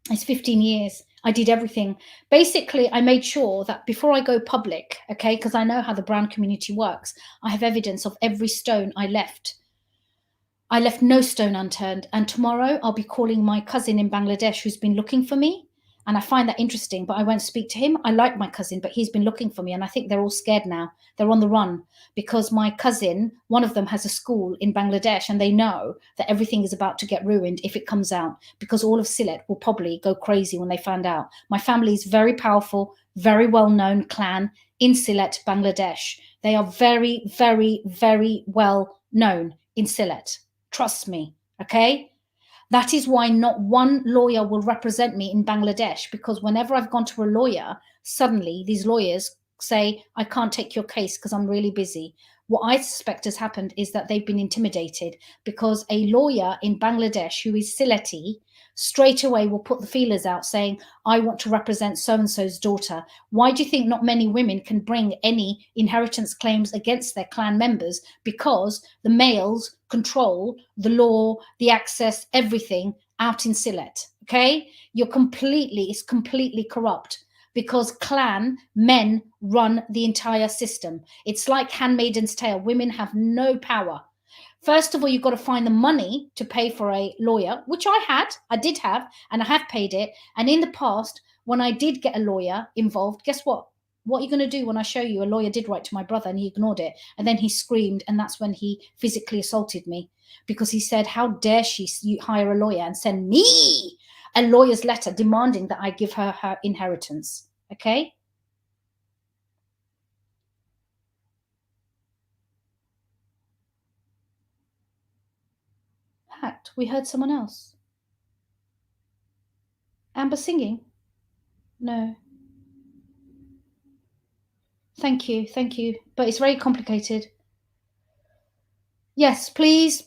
It's 15 years. I did everything. Basically, I made sure that before I go public, okay, because I know how the brown community works, I have evidence of every stone I left. I left no stone unturned. And tomorrow I'll be calling my cousin in Bangladesh who's been looking for me. And I find that interesting, but I won't speak to him. I like my cousin, but he's been looking for me. And I think they're all scared now. They're on the run because my cousin, one of them has a school in Bangladesh, and they know that everything is about to get ruined if it comes out, because all of Sylhet will probably go crazy when they find out. My family is very powerful, very well-known clan in Sylhet, Bangladesh. They are very, very, very well known in Sylhet. Trust me, okay? That is why not one lawyer will represent me in Bangladesh, because whenever I've gone to a lawyer, suddenly these lawyers say, I can't take your case because I'm really busy. What I suspect has happened is that they've been intimidated, because a lawyer in Bangladesh who is Sylheti straight away will put the feelers out saying, I want to represent so-and-so's daughter. Why do you think not many women can bring any inheritance claims against their clan members? Because the males control the law, the access, everything out in Sylhet, okay? It's completely corrupt, because clan men run the entire system. It's like Handmaid's Tale. Women have no power. First of all, you've got to find the money to pay for a lawyer, which I did have, and I have paid it. And in the past, when I did get a lawyer involved, guess what? What are you going to do when I show you? A lawyer did write to my brother and he ignored it. And then he screamed, and that's when he physically assaulted me, because he said, how dare she hire a lawyer and send me a lawyer's letter demanding that I give her her inheritance. Okay? Hacked. We heard someone else. Amber singing? No. Thank you. But it's very complicated. Yes, please.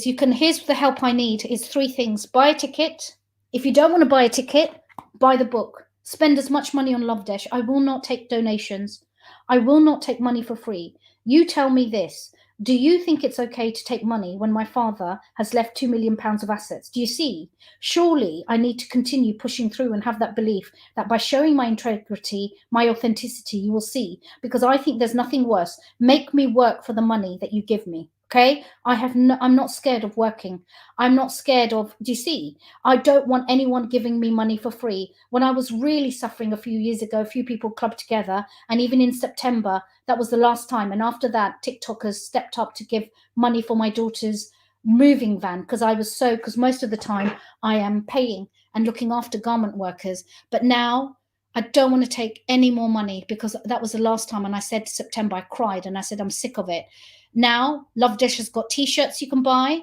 You can, here's the help I need. It's 3 things. Buy a ticket. If you don't want to buy a ticket, buy the book. Spend as much money on Lovedesh. I will not take donations. I will not take money for free. You tell me this. Do you think it's okay to take money when my father has left £2 million of assets? Do you see? Surely I need to continue pushing through and have that belief that by showing my integrity, my authenticity, you will see. Because I think there's nothing worse. Make me work for the money that you give me. Okay, I'm not scared of working. I'm not scared of, do you see? I don't want anyone giving me money for free. When I was really suffering a few years ago, a few people clubbed together, and even in September, that was the last time. And after that, TikTokers stepped up to give money for my daughter's moving van, because most of the time I am paying and looking after garment workers. But now I don't want to take any more money, because that was the last time. And I said September, I cried and I said, I'm sick of it. Now, Lovedesh has got t-shirts you can buy.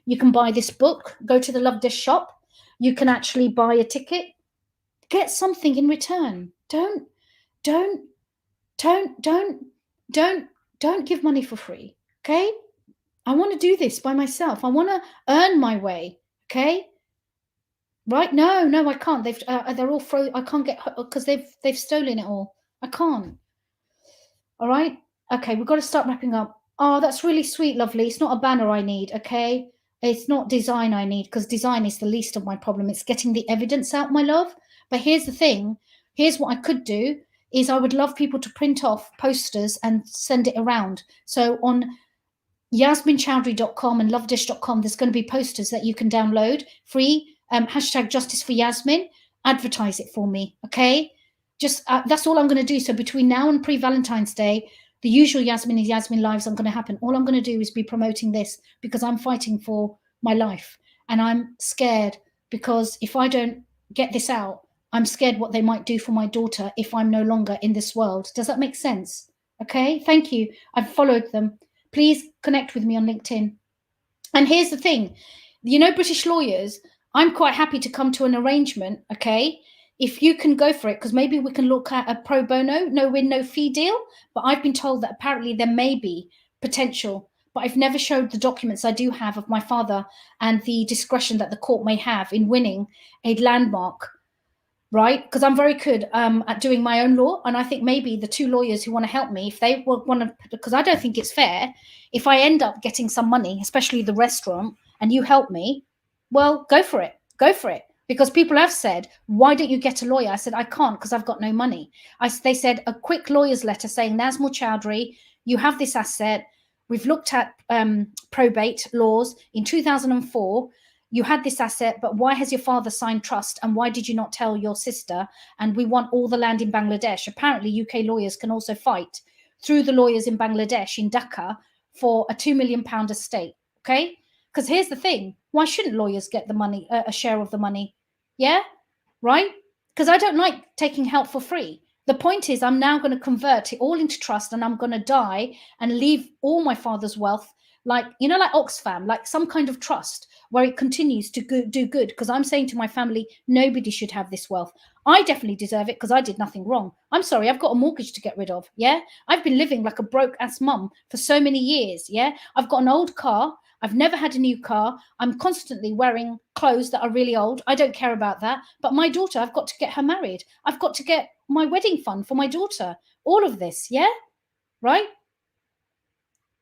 You can buy this book, go to the Lovedesh shop. You can actually buy a ticket, get something in return. Don't give money for free, okay? I want to do this by myself. I want to earn my way, okay? Right? No, I can't. They're all I can't get, because they've stolen it all. I can't. All right? Okay, we've got to start wrapping up. Oh, that's really sweet, lovely. It's not a banner I need, okay? It's not design I need, because design is the least of my problem. It's getting the evidence out, my love. But here's the thing. Here's what I could do, is I would love people to print off posters and send it around. So on yasminchoudhury.com and lovedesh.com, there's going to be posters that you can download free. Hashtag justice for Yasmin. Advertise it for me, okay? Just that's all I'm going to do. So between now and pre-Valentine's Day, the usual Yasmin and Yasmin lives aren't going to happen. All I'm going to do is be promoting this, because I'm fighting for my life, and I'm scared, because if I don't get this out, I'm scared what they might do for my daughter if I'm no longer in this world. Does that make sense? Okay, thank you. I've followed them. Please connect with me on LinkedIn. And here's the thing, British lawyers, I'm quite happy to come to an arrangement, okay? If you can go for it, because maybe we can look at a pro bono, no win, no fee deal. But I've been told that apparently there may be potential, but I've never showed the documents I do have of my father and the discretion that the court may have in winning a landmark, right? Because I'm very good at doing my own law. And I think maybe the two lawyers who want to help me, if they want to, because I don't think it's fair, if I end up getting some money, especially the restaurant, and you help me, well, go for it. Go for it. Because people have said, why don't you get a lawyer? I said, I can't, because I've got no money. They said a quick lawyer's letter saying, Nagor Choudhurys, you have this asset. We've looked at probate laws in 2004. You had this asset, but why has your father signed trust? And why did you not tell your sister? And we want all the land in Bangladesh. Apparently, UK lawyers can also fight through the lawyers in Bangladesh, in Dhaka, for a £2 million estate. Okay? Because here's the thing. Why shouldn't lawyers get the money, a share of the money? Yeah? Right? Because I don't like taking help for free. The point is, I'm now going to convert it all into trust, and I'm going to die and leave all my father's wealth, like Oxfam, like some kind of trust where it continues to do good. Because I'm saying to my family, nobody should have this wealth. I definitely deserve it, because I did nothing wrong. I'm sorry, I've got a mortgage to get rid of. Yeah, I've been living like a broke ass mum for so many years. Yeah, I've got an old car. I've never had a new car. I'm constantly wearing clothes that are really old. I don't care about that. But my daughter, I've got to get her married. I've got to get my wedding fund for my daughter. All of this, yeah? Right?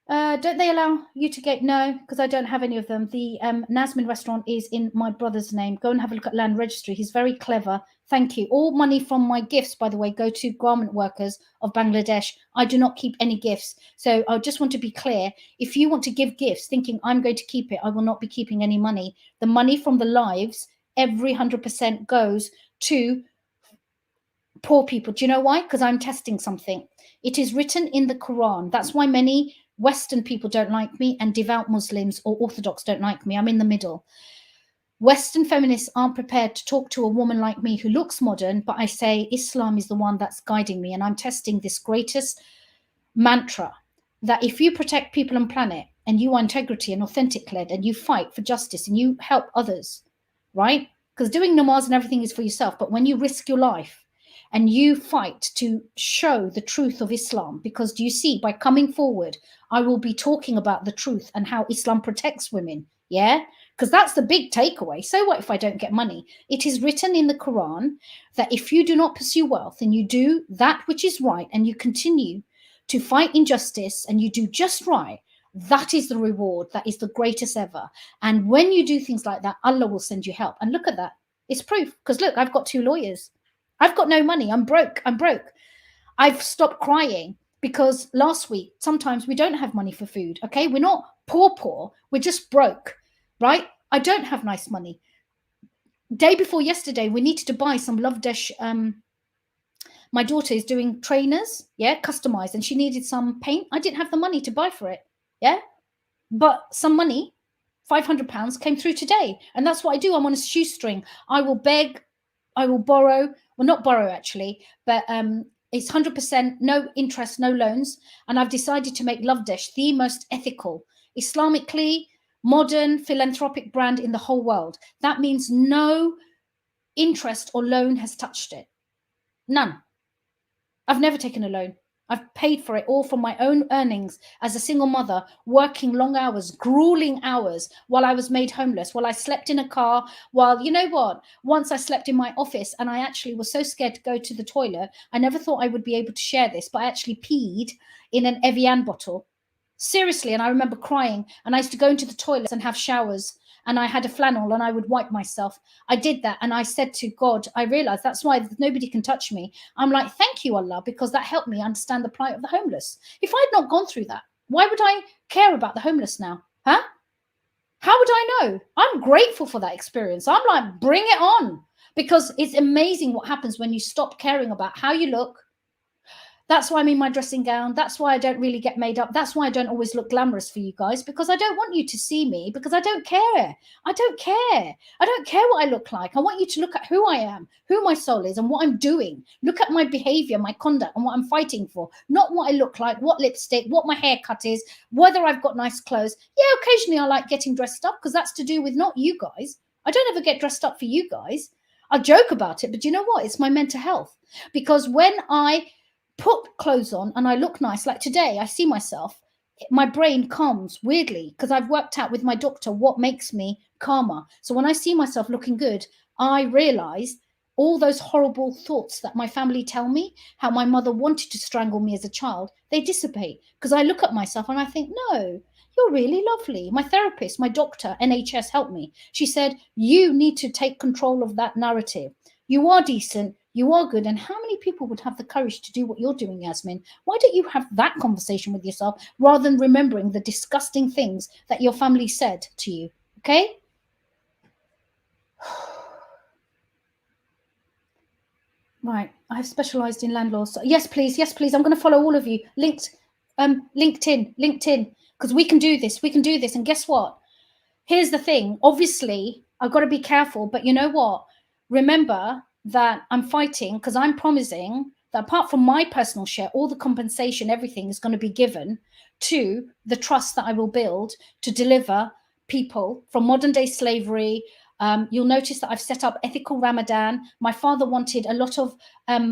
Don't they allow you to get? No, because I don't have any of them. The Yasmin restaurant is in my brother's name. Go and have a look at land registry. He's very clever. Thank you. All money from my gifts, by the way, go to garment workers of Bangladesh. I do not keep any gifts. So I just want to be clear. If you want to give gifts thinking I'm going to keep it, I will not be keeping any money. The money from the lives, every 100% goes to poor people. Do you know why? Because I'm testing something. It is written in the Quran. That's why many Western people don't like me, and devout Muslims or Orthodox don't like me. I'm in the middle. Western feminists aren't prepared to talk to a woman like me who looks modern, but I say Islam is the one that's guiding me, and I'm testing this greatest mantra that if you protect people and planet, and you are integrity and authentic led, and you fight for justice and you help others, right? Because doing namaz and everything is for yourself, but when you risk your life and you fight to show the truth of Islam, because do you see, by coming forward, I will be talking about the truth and how Islam protects women. Yeah, because that's the big takeaway. So what if I don't get money? It is written in the Quran that if you do not pursue wealth and you do that which is right and you continue to fight injustice and you do just right, that is the reward. That is the greatest ever. And when you do things like that, Allah will send you help. And look at that. It's proof. Because look, I've got 2 lawyers. I've got no money. I'm broke. I've stopped crying because last week, sometimes we don't have money for food. Okay. We're not poor. We're just broke, right? I don't have nice money. Day before yesterday, we needed to buy some Lovedesh. My daughter is doing trainers, yeah, customized, and she needed some paint. I didn't have the money to buy for it, yeah, but some money, £500 came through today, and that's what I do. I'm on a shoestring. I will beg, I will borrow. Well, not borrow actually, but it's 100% no interest, no loans, and I've decided to make Lovedesh the most ethical, Islamically modern philanthropic brand in the whole world. That means no interest or loan has touched it. None. I've never taken a loan. I've paid for it all from my own earnings as a single mother, working long hours, grueling hours while I was made homeless, while I slept in a car, while, you know what, once I slept in my office and I actually was so scared to go to the toilet. I never thought I would be able to share this, but I actually peed in an Evian bottle. Seriously, and I remember crying, and I used to go into the toilets and have showers, and I had a flannel and I would wipe myself. I did that, and I said to God, I realized that's why nobody can touch me. I'm like, thank you, Allah, because that helped me understand the plight of the homeless. If I had not gone through that, why would I care about the homeless now? Huh? How would I know? I'm grateful for that experience. I'm like, bring it on, because it's amazing what happens when you stop caring about how you look. That's why I'm in my dressing gown. That's why I don't really get made up. That's why I don't always look glamorous for you guys, because I don't want you to see me, because I don't care. I don't care. I don't care what I look like. I want you to look at who I am, who my soul is, and what I'm doing. Look at my behavior, my conduct, and what I'm fighting for, not what I look like, what lipstick, what my haircut is, whether I've got nice clothes. Yeah, occasionally I like getting dressed up because that's to do with not you guys. I don't ever get dressed up for you guys. I joke about it, but you know what? It's my mental health. Because when I put clothes on and I look nice, like today, I see myself, my brain calms weirdly, because I've worked out with my doctor what makes me calmer. So when I see myself looking good, I realize all those horrible thoughts that my family tell me, how my mother wanted to strangle me as a child, they dissipate, because I look at myself and I think, no, you're really lovely. My therapist, my doctor, NHS helped me. She said, you need to take control of that narrative. You are decent, you are good. And how many people would have the courage to do what you're doing, Yasmin? Why don't you have that conversation with yourself rather than remembering the disgusting things that your family said to you? Okay? Right. I've specialized in land laws. So yes, please. Yes, please. I'm going to follow all of you. LinkedIn, because we can do this. We can do this. And guess what? Here's the thing. Obviously, I've got to be careful. But you know what? Remember that I'm fighting, because I'm promising that apart from my personal share, all the compensation, everything is going to be given to the trust that I will build to deliver people from modern day slavery. You'll notice that I've set up ethical Ramadan. My father wanted a lot of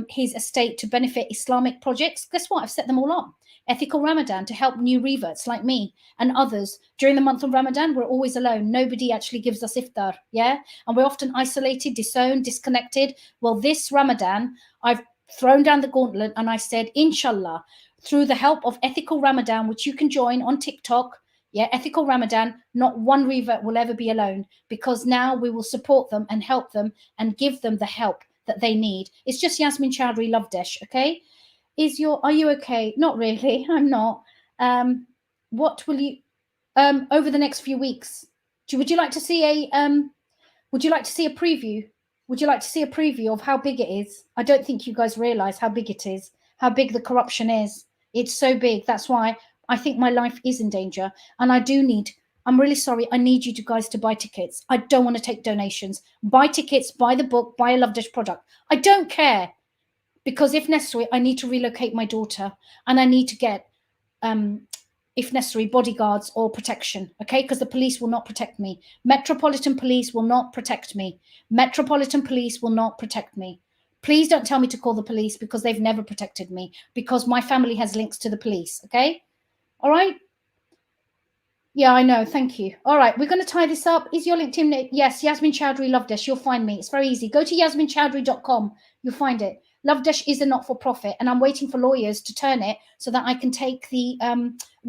his estate to benefit Islamic projects. Guess what? I've set them all up. Ethical Ramadan to help new reverts like me and others. During the month of Ramadan, we're always alone. Nobody actually gives us iftar, yeah? And we're often isolated, disowned, disconnected. Well, this Ramadan, I've thrown down the gauntlet and I said, inshallah, through the help of Ethical Ramadan, which you can join on TikTok, yeah, Ethical Ramadan, not one revert will ever be alone, because now we will support them and help them and give them the help that they need. It's just Yasmin Choudhurys Lovedesh, okay? Are you okay? Not really. I'm not. What will you over the next few weeks? Would you like to see a preview? Would you like to see a preview of how big it is? I don't think you guys realize how big it is, how big the corruption is. It's so big. That's why I think my life is in danger. And I'm really sorry. I need you guys to buy tickets. I don't want to take donations. Buy tickets, buy the book, buy a Lovedesh product. I don't care. Because if necessary, I need to relocate my daughter and I need to get, if necessary, bodyguards or protection, okay? Because the police will not protect me. Metropolitan Police will not protect me. Metropolitan Police will not protect me. Please don't tell me to call the police, because they've never protected me, because my family has links to the police, okay? All right? Yeah, I know. Thank you. All right, we're going to tie this up. Is your LinkedIn name? Yes, Yasmin Choudhurys Lovedesh. You'll find me. It's very easy. Go to yasminchoudhury.com. You'll find it. Lovedesh is a not-for-profit, and I'm waiting for lawyers to turn it so that I can take the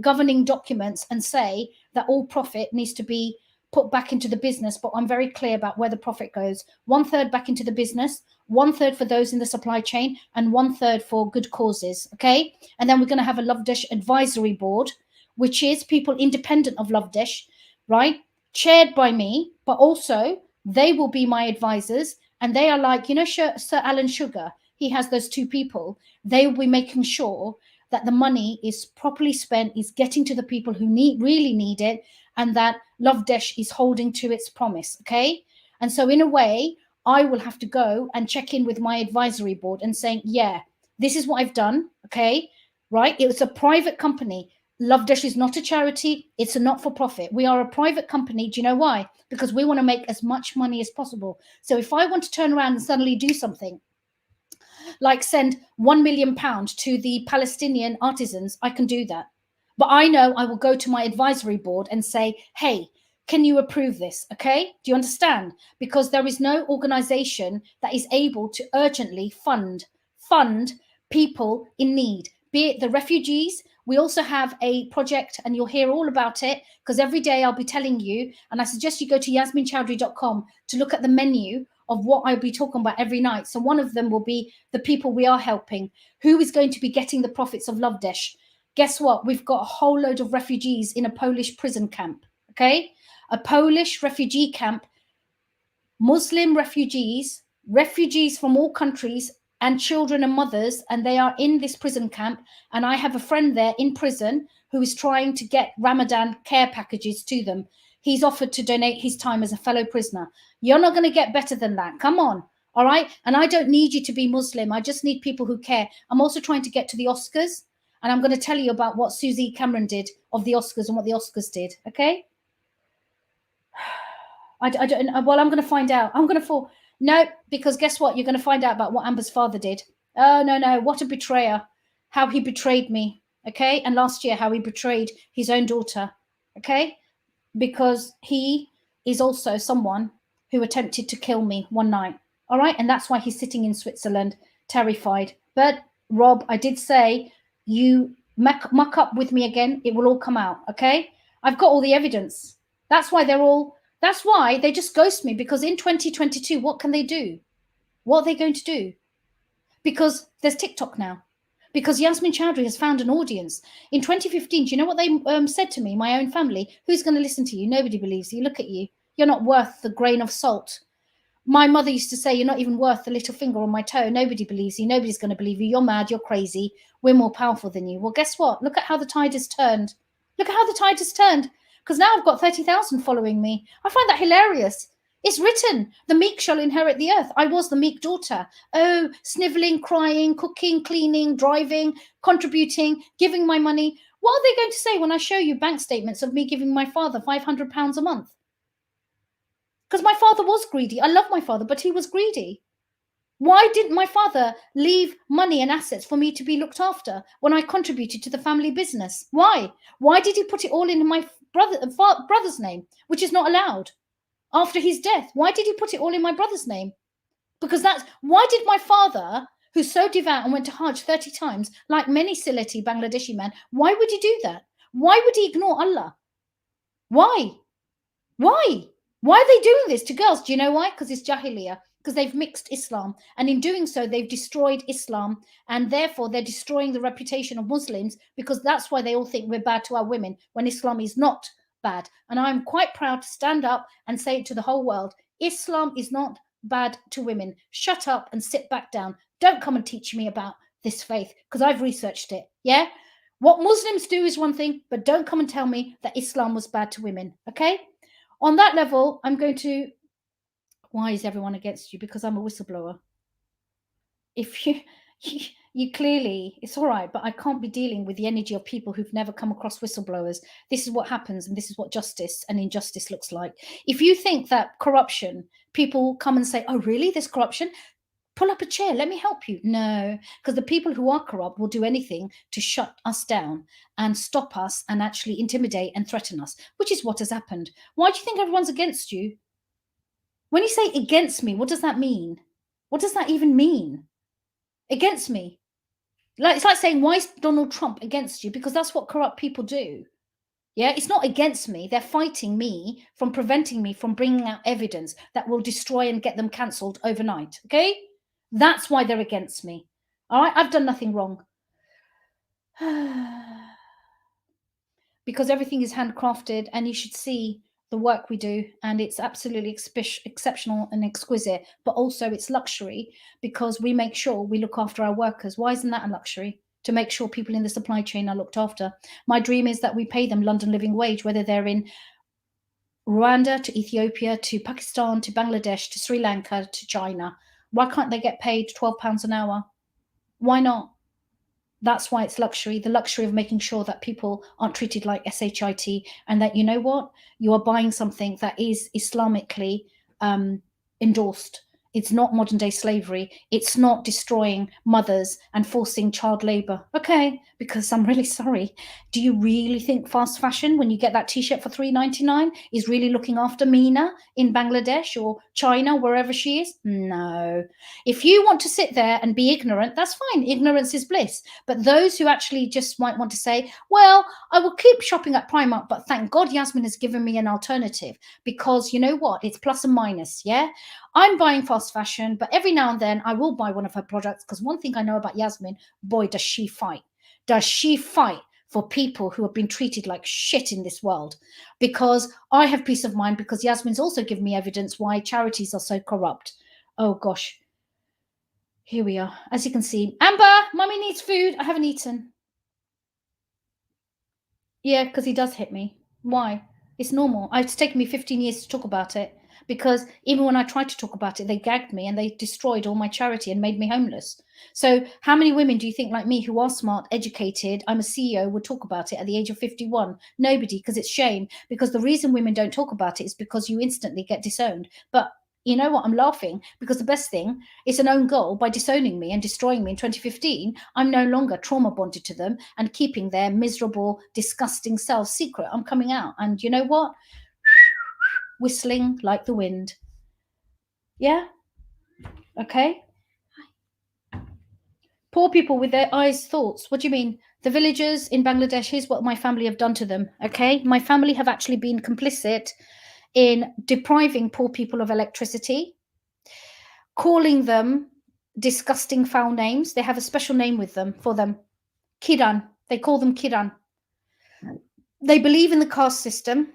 governing documents and say that all profit needs to be put back into the business. But I'm very clear about where the profit goes. 1/3 back into the business, 1/3 for those in the supply chain, and 1/3 for good causes. Okay, and then we're going to have a Lovedesh advisory board, which is people independent of Lovedesh, right? Chaired by me, but also they will be my advisors. And they are like, you know, Sir Alan Sugar, he has those two people. They will be making sure that the money is properly spent, is getting to the people who really need it, and that Lovedesh is holding to its promise, okay? And so in a way, I will have to go and check in with my advisory board and saying, yeah, this is what I've done, okay? Right? It was a private company. Lovedesh is not a charity. It's a not-for-profit. We are a private company. Do you know why? Because we want to make as much money as possible. So if I want to turn around and suddenly do something, like send £1 million to the Palestinian artisans, I can do that. But I know I will go to my advisory board and say, hey, can you approve this? Okay. Do you understand? Because there is no organization that is able to urgently fund people in need, be it the refugees. We also have a project, and you'll hear all about it because every day I'll be telling you. And I suggest you go to yasminchoudhury.com to look at the menu of what I'll be talking about every night. So one of them will be the people we are helping. Who is going to be getting the profits of Lovedesh? Guess what? We've got a whole load of refugees in a Polish prison camp, okay? A Polish refugee camp, Muslim refugees from all countries, and children and mothers, and they are in this prison camp. And I have a friend there in prison who is trying to get Ramadan care packages to them. He's offered to donate his time as a fellow prisoner. You're not going to get better than that. Come on. All right. And I don't need you to be Muslim. I just need people who care. I'm also trying to get to the Oscars. And I'm going to tell you about what Susie Cameron did of the Oscars and what the Oscars did. Okay. I don't. Well, I'm going to find out. I'm going to fall. No, because guess what? You're going to find out about what Amber's father did. Oh, no. What a betrayer. How he betrayed me. Okay. And last year, how he betrayed his own daughter. Okay. Because he is also someone who attempted to kill me one night. All right. And that's why he's sitting in Switzerland, terrified. But Rob, I did say, you muck up with me again, it will all come out. Okay. I've got all the evidence. That's why they just ghost me, because in 2022, what can they do? What are they going to do? Because there's TikTok now. Because Yasmin Choudhury has found an audience. In 2015, do you know what they said to me, my own family? Who's going to listen to you? Nobody believes you. Look at you. You're not worth the grain of salt. My mother used to say, you're not even worth the little finger on my toe. Nobody believes you. Nobody's going to believe you. You're mad. You're crazy. We're more powerful than you. Well, guess what? Look at how the tide has turned. Look at how the tide has turned. Because now I've got 30,000 following me. I find that hilarious. It's written, the meek shall inherit the earth. I was the meek daughter. Oh, sniveling, crying, cooking, cleaning, driving, contributing, giving my money. What are they going to say when I show you bank statements of me giving my father £500 a month? Because my father was greedy. I love my father, but he was greedy. Why didn't my father leave money and assets for me to be looked after when I contributed to the family business? Why? Why did he put it all in my brother's name, which is not allowed? After his death, why did he put it all in my brother's name? Because why did my father, who's so devout and went to Hajj 30 times, like many Sylheti Bangladeshi men, why would he do that? Why would he ignore Allah? Why? Why? Why are they doing this to girls? Do you know why? Because it's Jahiliyyah. Because they've mixed Islam. And in doing so, they've destroyed Islam. And therefore, they're destroying the reputation of Muslims, because that's why they all think we're bad to our women, when Islam is not bad. And I'm quite proud to stand up and say it to the whole world. Islam is not bad to women. Shut up and sit back down. Don't come and teach me about this faith, because I've researched it. Yeah? What Muslims do is one thing, but don't come and tell me that Islam was bad to women. Okay? On that level, I'm going to... Why is everyone against you? Because I'm a whistleblower. If you clearly, it's all right, but I can't be dealing with the energy of people who've never come across whistleblowers. This is what happens, and this is what justice and injustice looks like. If you think that corruption, people come and say, oh, really? There's corruption? Pull up a chair. Let me help you. No, because the people who are corrupt will do anything to shut us down and stop us and actually intimidate and threaten us, which is what has happened. Why do you think everyone's against you? When you say against me, what does that mean? What does that even mean? Against me? It's like saying, why is Donald Trump against you? Because that's what corrupt people do. Yeah, it's not against me. They're fighting me from preventing me from bringing out evidence that will destroy and get them cancelled overnight. Okay? That's why they're against me. All right? I've done nothing wrong. because everything is handcrafted, and you should see the work we do, and it's absolutely exceptional and exquisite, but also it's luxury because we make sure we look after our workers. Why isn't that a luxury? To make sure people in the supply chain are looked after. My dream is that we pay them London living wage, whether they're in Rwanda to Ethiopia to Pakistan to Bangladesh to Sri Lanka to China. Why can't they get paid £12 an hour? Why not? That's why it's luxury, the luxury of making sure that people aren't treated like SHIT, and that, you know what, you are buying something that is Islamically endorsed. It's not modern day slavery. It's not destroying mothers and forcing child labor. Okay, because I'm really sorry. Do you really think fast fashion, when you get that t-shirt for $3.99, is really looking after Mina in Bangladesh or China, wherever she is? No. If you want to sit there and be ignorant, that's fine. Ignorance is bliss. But those who actually just might want to say, well, I will keep shopping at Primark, but thank God Yasmin has given me an alternative, because you know what? It's plus and minus, yeah? I'm buying fast fashion, but every now and then I will buy one of her products, because one thing I know about Yasmin, boy, does she fight. Does she fight for people who have been treated like shit in this world? Because I have peace of mind, because Yasmin's also given me evidence why charities are so corrupt. Oh gosh. Here we are. As you can see, Amber, Mummy needs food. I haven't eaten. Yeah, because he does hit me. Why? It's normal. It's taken me 15 years to talk about it, because even when I tried to talk about it, they gagged me and they destroyed all my charity and made me homeless. So how many women do you think, like me, who are smart, educated, I'm a CEO, would talk about it at the age of 51? Nobody, because it's shame. Because the reason women don't talk about it is because you instantly get disowned. But you know what? I'm laughing because the best thing is an own goal. By disowning me and destroying me in 2015, I'm no longer trauma bonded to them and keeping their miserable, disgusting selves secret. I'm coming out. And you know what? Whistling like the wind. Yeah? Okay? Poor people with their eyes thoughts. What do you mean? The villagers in Bangladesh, here's what my family have done to them. Okay? My family have actually been complicit in depriving poor people of electricity, calling them disgusting foul names. They have a special name with them for them. Kiran. They call them Kiran. They believe in the caste system,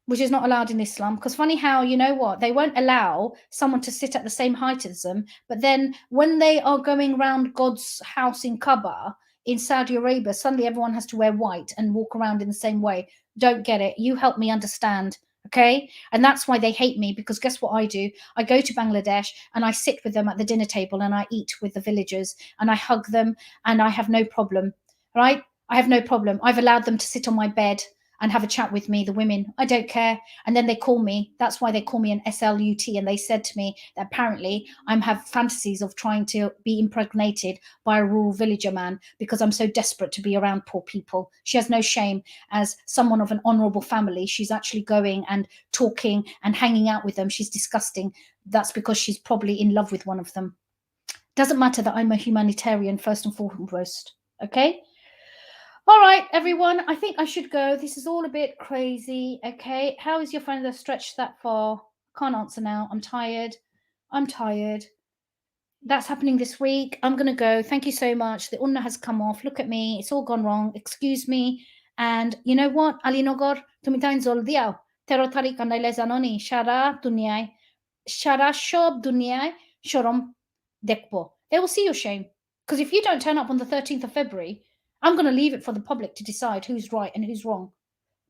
which is not allowed in Islam. Because funny how, you know what, they won't allow someone to sit at the same height as them. But then when they are going around God's house in Kaaba in Saudi Arabia, suddenly everyone has to wear white and walk around in the same way. Don't get it. You help me understand. Okay. And that's why they hate me, because guess what I do? I go to Bangladesh and I sit with them at the dinner table and I eat with the villagers and I hug them and I have no problem. Right? I have no problem. I've allowed them to sit on my bed and have a chat with me, the women. I don't care. And then they call me. That's why they call me an SLUT. And they said to me that apparently I have fantasies of trying to be impregnated by a rural villager man because I'm so desperate to be around poor people. She has no shame. As someone of an honourable family, she's actually going and talking and hanging out with them. She's disgusting. That's because she's probably in love with one of them. Doesn't matter that I'm a humanitarian first and foremost. Okay? All right, everyone, I think I should go. This is all a bit crazy. Okay, how is your friend that stretched that far? Can't answer now. I'm tired. That's happening this week. I'm going to go. Thank you so much. The unna has come off. Look at me. It's all gone wrong. Excuse me. And you know what? Ali Nagor, তুমি তাই জল দিয়াও 13 তারিখ আন্দাইলে জাননি সারা দুনিয়ায় সারা সব দুনিয়ায় শরম দেখবো. They will see your shame. Because if you don't turn up on the 13th of February, I'm going to leave it for the public to decide who's right and who's wrong.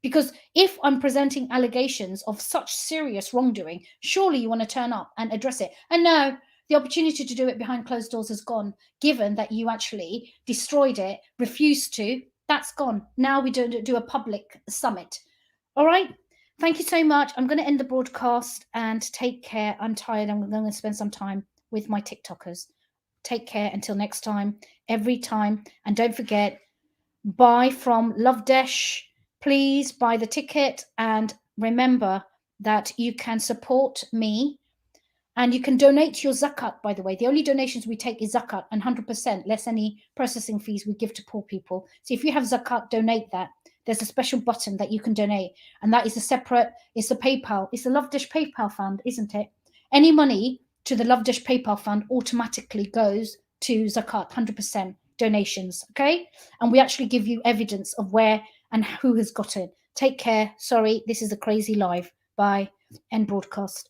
Because if I'm presenting allegations of such serious wrongdoing, surely you want to turn up and address it. And no, the opportunity to do it behind closed doors is gone, given that you actually destroyed it, refused to. That's gone. Now we do a public summit. All right? Thank you so much. I'm going to end the broadcast and take care. I'm tired. I'm going to spend some time with my TikTokers. Take care until next time, every time. And don't forget, buy from Lovedesh. Please buy the ticket. And remember that you can support me. And you can donate your zakat, by the way. The only donations we take is zakat, and 100% less any processing fees we give to poor people. So if you have zakat, donate that. There's a special button that you can donate. And that is a separate, it's a PayPal. It's a Lovedesh PayPal fund, isn't it? Any money to the Lovedesh PayPal fund automatically goes to zakat, 100% donations, okay? And we actually give you evidence of where and who has got it. Take care. Sorry, this is a crazy live. Bye. End broadcast.